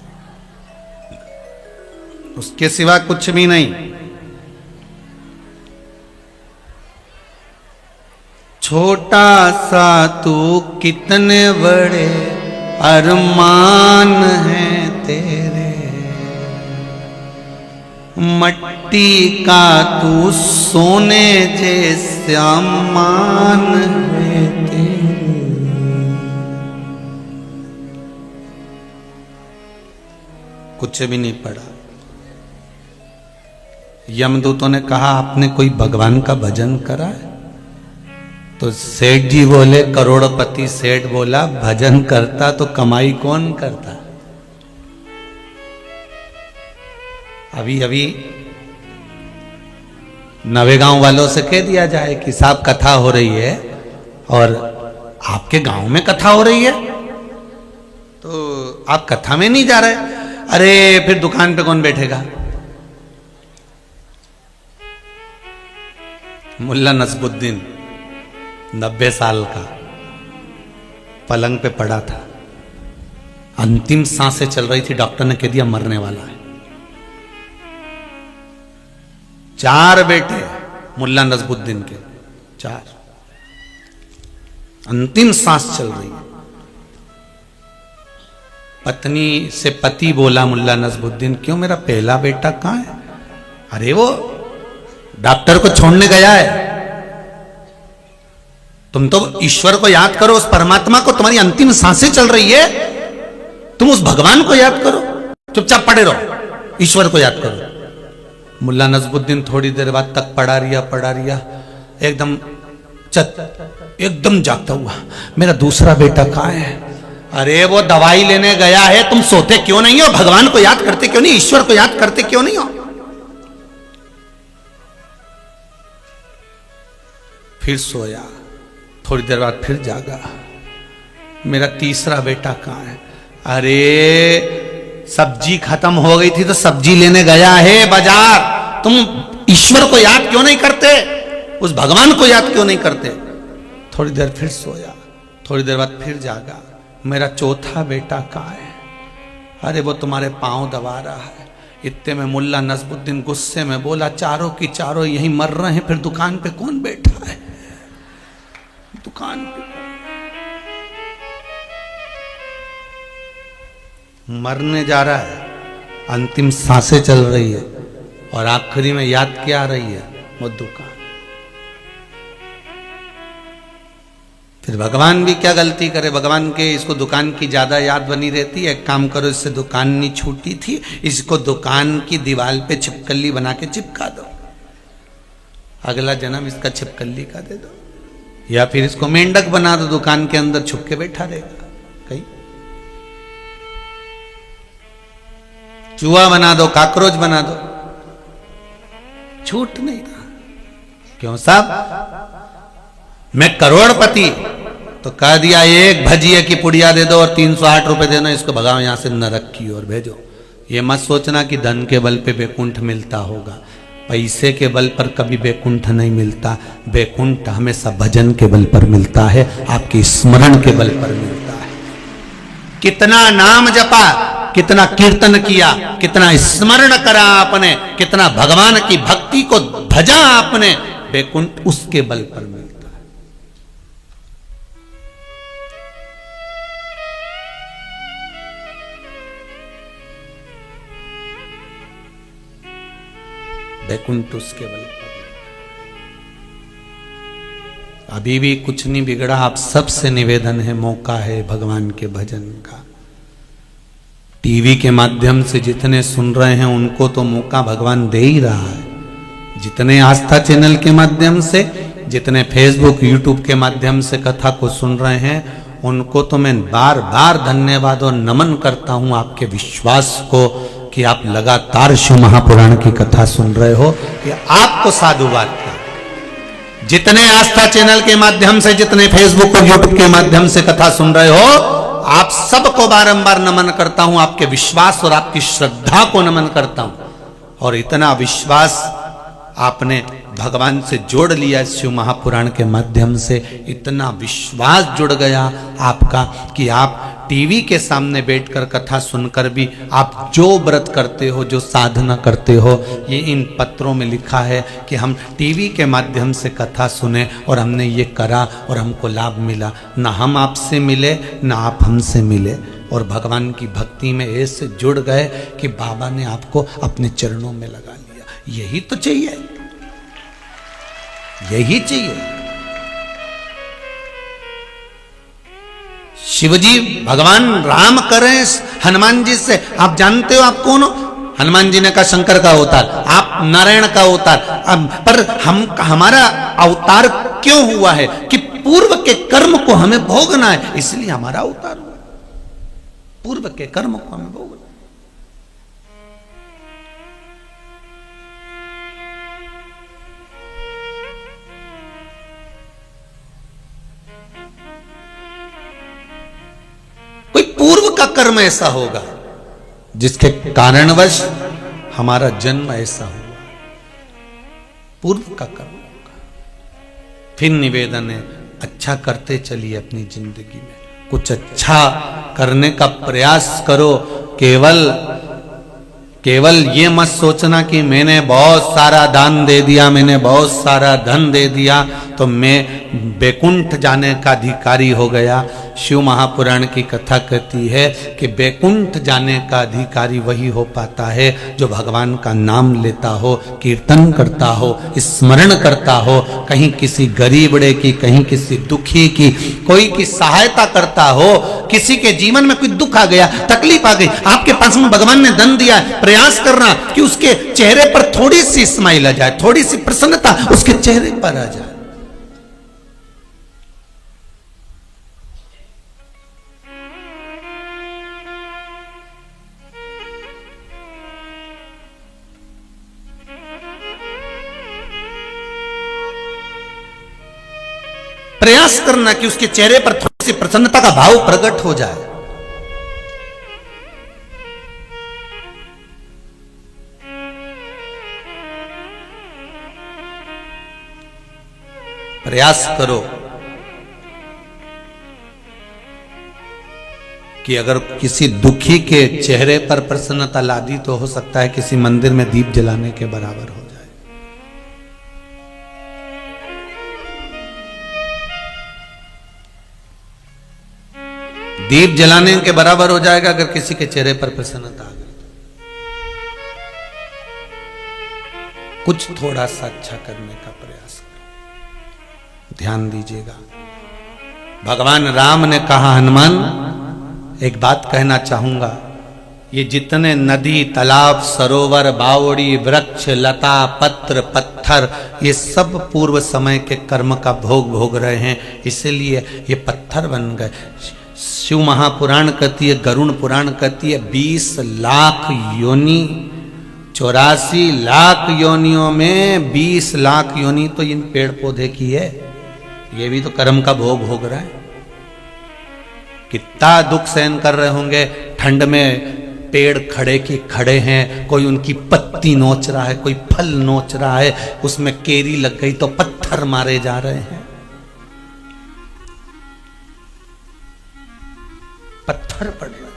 उसके सिवा कुछ भी नहीं। छोटा सा तू कितने बड़े अरमान हैं तेरे, मट्टी का तू सोने जैसा मान है तेरे। कुछ भी नहीं पड़ा। यमदूतों ने कहा आपने कोई भगवान का भजन करा है? तो सेठ जी बोले, करोड़पति सेठ बोला, भजन करता तो कमाई कौन करता। अभी अभी नवेगांव वालों से कह दिया जाए कि साहब कथा हो रही है और आपके गांव में कथा हो रही है, तो आप कथा में नहीं जा रहे। अरे फिर दुकान पे कौन बैठेगा। मुल्ला नसबुद्दीन 90 साल का पलंग पे पड़ा था, अंतिम सांसें चल रही थी, डॉक्टर ने कह दिया मरने वाला है। 4 बेटे मुल्ला नसबुद्दीन के, 4, अंतिम सांस चल रही है। पत्नी से पति बोला मुल्ला नसबुद्दीन, क्यों मेरा पहला बेटा कहां है? अरे वो डॉक्टर को छोड़ने गया है। तुम तो ईश्वर को याद करो, उस परमात्मा को, तुम्हारी अंतिम सांसें चल रही है, तुम उस भगवान को याद करो, चुपचाप पड़े रहो, ईश्वर को याद करो। मुल्ला नसबुद्दीन थोड़ी देर बाद तक पड़ा रिया, एकदम जागता हुआ, मेरा दूसरा बेटा कहां है? अरे वो दवाई लेने गया है, तुम सोते क्यों नहीं हो? भगवान को याद करते क्यों नहीं? ईश्वर को याद करते क्यों नहीं हो? फिर सोया, थोड़ी देर बाद फिर जागा, मेरा तीसरा बेटा कहां है? अरे सब्जी खत्म हो गई थी तो सब्जी लेने गया है बाजार, तुम ईश्वर को याद क्यों नहीं करते? उस भगवान को याद क्यों नहीं करते? थोड़ी देर फिर सोया, थोड़ी देर बाद फिर जागा, मेरा चौथा बेटा कहां है? अरे वो तुम्हारे पांव दबा रहा है। इतने में मुल्ला नसबुद्दीन गुस्से में बोला, चारों की चारों यहीं मर रहे हैं, फिर दुकान पे कौन बैठा है? दुकान पे मरने जा रहा है, अंतिम सांसें चल रही है, और आखिरी में याद क्या आ रही है? वो दुकान। फिर भगवान भी क्या गलती करे, भगवान के इसको दुकान की ज्यादा याद बनी रहती है, एक काम करो इससे दुकान नहीं छूटी थी, इसको दुकान की दीवार पे छिपकली बना के चिपका दो, अगला जन्म इसका छिपकली का दे दो, या फिर इसको मेंढक बना दो, दुकान के अंदर छुप के बैठा रहेगा कहीं, चूहा बना दो, काकरोच बना दो, छूट नहीं था। क्यों साहब, मैं करोड़पति, तो कह दिया एक भजिए की पुड़िया दे दो और 308 रुपए देना, इसको भगाओ यहां से नरक की ओर भेजो। ये मत सोचना कि धन के बल पे बैकुंठ मिलता होगा, पैसे के बल पर कभी बैकुंठ नहीं मिलता, बैकुंठ हमेशा भजन के बल पर मिलता है, आपके स्मरण के बल पर मिलता है। कितना नाम जपा, कितना कीर्तन किया, कितना स्मरण करा आपने, कितना भगवान की भक्ति को भजा आपने, बैकुंठ उसके बल पर मिलता है। बैकुंठ उसके बल पर। अभी भी कुछ नहीं बिगड़ा, आप सबसे निवेदन है, मौका है भगवान के भजन का। टीवी के माध्यम से जितने सुन रहे हैं उनको तो मौका भगवान दे ही रहा है, जितने आस्था चैनल के माध्यम से, जितने फेसबुक यूट्यूब के माध्यम से कथा को सुन रहे हैं, उनको तो मैं बार बार धन्यवाद और नमन करता हूं आपके विश्वास को कि आप लगातार शिव महापुराण की कथा सुन रहे हो, कि आपको साधुवाद का। जितने आस्था चैनल के माध्यम से, जितने फेसबुक और यूट्यूब के माध्यम से कथा सुन रहे हो, आप सबको बारंबार नमन करता हूं, आपके विश्वास और आपकी श्रद्धा को नमन करता हूं। और इतना विश्वास आपने भगवान से जोड़ लिया शिव महापुराण के माध्यम से, इतना विश्वास जुड़ गया आपका कि आप टीवी के सामने बैठकर कथा सुनकर भी आप जो व्रत करते हो, जो साधना करते हो, ये इन पत्रों में लिखा है कि हम टीवी के माध्यम से कथा सुने और हमने ये करा और हमको लाभ मिला। ना हम आपसे मिले, ना आप हमसे मिले, और भगवान की भक्ति में ऐसे जुड़ गए कि बाबा ने आपको अपने चरणों में लगा लिया। यही तो चाहिए, यही चाहिए। शिवजी भगवान राम करें हनुमान जी से, आप जानते हो आप कौन हो? हनुमान जी ने कहा शंकर का अवतार, आप नारायण का अवतार। पर हमारा अवतार क्यों हुआ है कि पूर्व के कर्म को हमें भोगना है, इसलिए हमारा अवतार हुआ। पूर्व के कर्म को हमें भोगना। कोई पूर्व का कर्म ऐसा होगा जिसके कारणवश हमारा जन्म ऐसा हुआ, पूर्व का कर्म होगा। फिर निवेदन है, अच्छा करते चलिए अपनी जिंदगी में, कुछ अच्छा करने का प्रयास करो। केवल ये मत सोचना कि मैंने बहुत सारा दान दे दिया, मैंने बहुत सारा धन दे दिया तो मैं बैकुंठ जाने का अधिकारी हो गया। शिव महापुराण की कथा कहती है कि बैकुंठ जाने का अधिकारी वही हो पाता है जो भगवान का नाम लेता हो, कीर्तन करता हो, स्मरण करता हो, कहीं किसी गरीबड़े की, कहीं किसी दुखी की, कोई की सहायता करता हो। किसी के जीवन में कोई दुख आ गया, तकलीफ आ गई, आपके पास में भगवान ने धन दिया, प्रयास करना कि उसके चेहरे पर थोड़ी सी स्माइल आ जाए, थोड़ी सी प्रसन्नता उसके चेहरे पर आ जाए। प्रयास करना कि उसके चेहरे पर थोड़ी सी प्रसन्नता का भाव प्रकट हो जाए। प्रयास करो कि अगर किसी दुखी के चेहरे पर प्रसन्नता ला दी तो हो सकता है किसी मंदिर में दीप जलाने के बराबर हो जाए। दीप जलाने के बराबर हो जाएगा अगर किसी के चेहरे पर प्रसन्नता आ गई। कुछ थोड़ा सा अच्छा करने का प्रयास करो, ध्यान दीजिएगा। भगवान राम ने कहा, हनुमान एक बात कहना चाहूंगा, ये जितने नदी, तालाब, सरोवर, बावड़ी, वृक्ष, लता, पत्र, पत्थर, ये सब पूर्व समय के कर्म का भोग भोग रहे हैं, इसीलिए ये पत्थर बन गए। शिव महापुराण कहती है, गरुड़ पुराण कहती है, 20 लाख योनि, 84 लाख योनियों में 20 लाख योनि तो इन पेड़ पौधे की है। ये भी तो कर्म का भोग भोग रहा है। कितना दुख सहन कर रहे होंगे। ठंड में पेड़ खड़े के खड़े हैं, कोई उनकी पत्ती नोच रहा है, कोई फल नोच रहा है, उसमें केरी लग गई तो पत्थर मारे जा रहे हैं। पत्थर पड़ रहे हैं।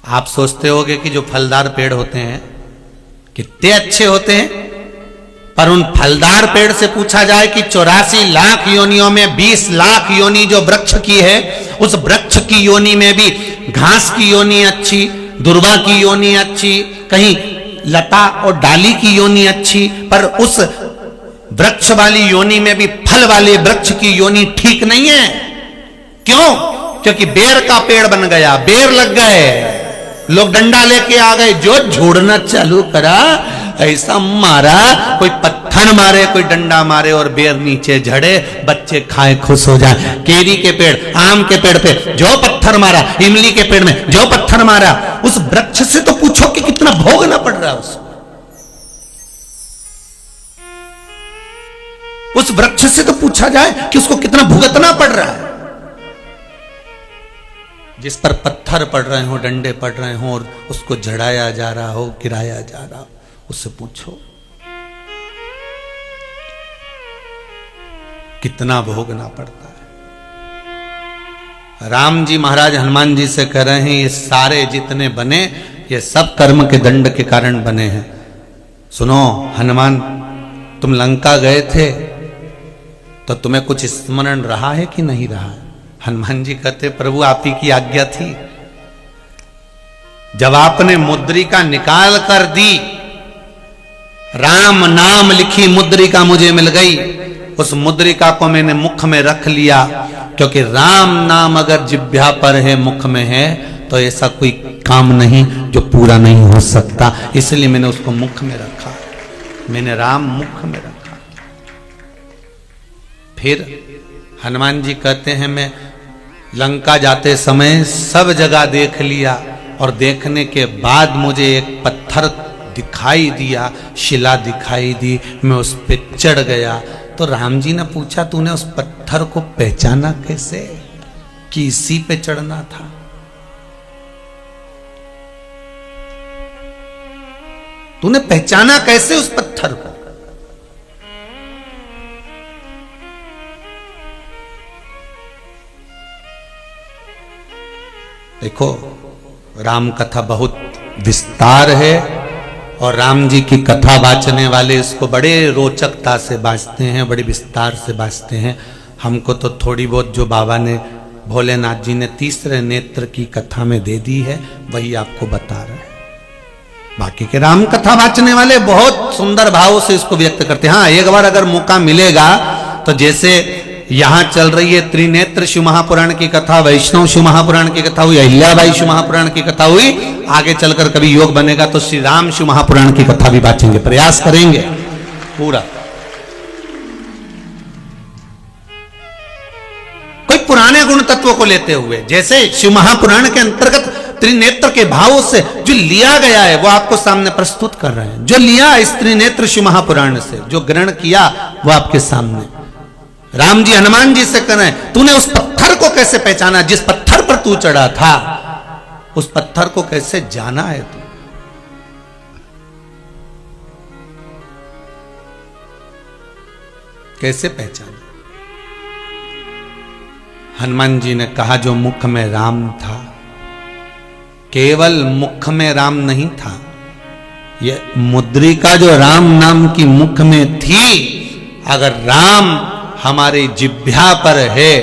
आप सोचते होंगे कि जो फलदार पेड़ होते हैं कितने अच्छे होते हैं, पर उन फलदार पेड़ से पूछा जाए कि 84 लाख योनियों में 20 लाख योनि जो वृक्ष की है, उस वृक्ष की योनि में भी घास की योनि अच्छी, दुर्वा की योनि अच्छी, कहीं लता और डाली की योनि अच्छी, पर उस वृक्ष वाली योनि में भी फल वाले वृक्ष की योनि ठीक नहीं है। क्यों? क्योंकि बेर का पेड़ बन गया, बेर लग गए, लोग डंडा लेके आ गए, जो झोड़ना चालू करा, ऐसा मारा, कोई पत्थर मारे, कोई डंडा मारे और बेर नीचे झड़े, बच्चे खाए खुश हो जाए। केरी के पेड़, आम के पेड़ पे जो पत्थर मारा, इमली के पेड़ में जो पत्थर मारा, उस वृक्ष से तो पूछो कि कितना भोगना पड़ रहा है उसको। उस वृक्ष से तो पूछा जाए कि उसको कितना भुगतना पड़ रहा है। जिस पर पत्थर पड़ रहे हो, डंडे पड़ रहे हो और उसको झड़ाया जा रहा हो, गिराया जा रहा हो, उससे पूछो कितना भोगना पड़ता है। राम जी महाराज हनुमान जी से कह रहे हैं, ये सारे जितने बने, ये सब कर्म के दंड के कारण बने हैं। सुनो हनुमान, तुम लंका गए थे तो तुम्हें कुछ स्मरण रहा है कि नहीं रहा? हनुमान जी कहते, प्रभु आप ही की आज्ञा थी। जब आपने मुद्रिका निकाल कर दी, राम नाम लिखी मुद्रिका मुझे मिल गई, उस मुद्रिका को मैंने मुख में रख लिया, क्योंकि राम नाम अगर जिह्वा पर है, मुख में है, तो ऐसा कोई काम नहीं जो पूरा नहीं हो सकता। इसलिए मैंने उसको मुख में रखा, मैंने राम मुख में रखा। फिर हनुमान जी कहते हैं, मैं लंका जाते समय सब जगह देख लिया और देखने के बाद मुझे एक पत्थर दिखाई दिया, शिला दिखाई दी, मैं उस पे चढ़ गया। तो राम जी ने पूछा, तूने उस पत्थर को पहचाना कैसे कि इसी पे चढ़ना था? तूने पहचाना कैसे उस पत्थर को? देखो, राम कथा बहुत विस्तार है और राम जी की कथा बांचने वाले इसको बड़े रोचकता से बांचते हैं, बड़े विस्तार से बांचते हैं। हमको तो थोड़ी बहुत जो बाबा ने, भोलेनाथ जी ने तीसरे नेत्र की कथा में दे दी है, वही आपको बता रहे हैं। बाकी के राम कथा बांचने वाले बहुत सुंदर भाव से इसको व्यक्त करते हैं। हाँ, एक बार अगर मौका मिलेगा तो जैसे यहां चल रही है त्रिनेत्र शिव महापुराण की कथा, वैष्णव शिव महापुराण की कथा हुई, अहिल्याबाई शिव महापुराण की कथा हुई, आगे चलकर कभी योग बनेगा तो श्री राम शिव महापुराण की कथा भी बांचेंगे, प्रयास करेंगे पूरा। कोई पुराने गुण तत्वों को लेते हुए, जैसे शिव महापुराण के अंतर्गत त्रिनेत्र के भावों से जो लिया गया है वो आपको सामने प्रस्तुत कर रहे हैं। जो लिया इस त्रिनेत्र शिव महापुराण से, जो ग्रहण किया वो आपके सामने। राम जी हनुमान जी से कह रहे हैं, तूने उस पत्थर को कैसे पहचाना? जिस पत्थर पर तू चढ़ा था, उस पत्थर को कैसे जाना है तू? कैसे पहचाना? हनुमान जी ने कहा, जो मुख में राम था, केवल मुख में राम नहीं था, ये मुद्रिका जो राम नाम की मुख में थी, अगर राम हमारे जिह्वा पर है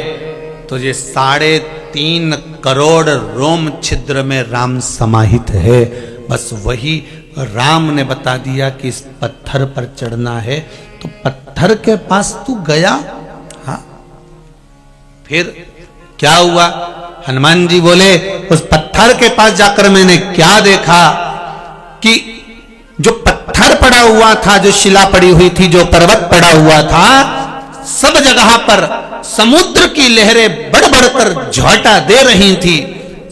तो ये 3.5 करोड़ रोम छिद्र में राम समाहित है। बस वही राम ने बता दिया कि इस पत्थर पर चढ़ना है तो पत्थर के पास तू गया? हाँ। फिर क्या हुआ? हनुमान जी बोले, उस पत्थर के पास जाकर मैंने क्या देखा कि जो पत्थर पड़ा हुआ था, जो शिला पड़ी हुई थी, जो पर्वत पड़ा हुआ था, सब जगह पर समुद्र की लहरें बढ़ बढ़कर झोंटा दे रही थी।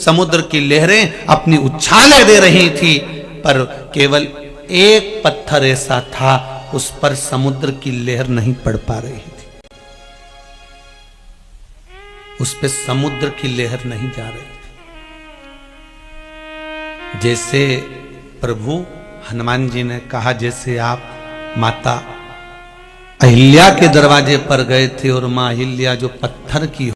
समुद्र की लहरें अपनी उछालें दे रही थी, पर केवल एक पत्थर ऐसा था, उस पर समुद्र की लहर नहीं पड़ पा रही थी। उस पे समुद्र की लहर नहीं जा रही थी। जैसे प्रभु हनुमान जी ने कहा, जैसे आप माता अहिल्या के दरवाजे पर गए थे और मां अहिल्या जो पत्थर की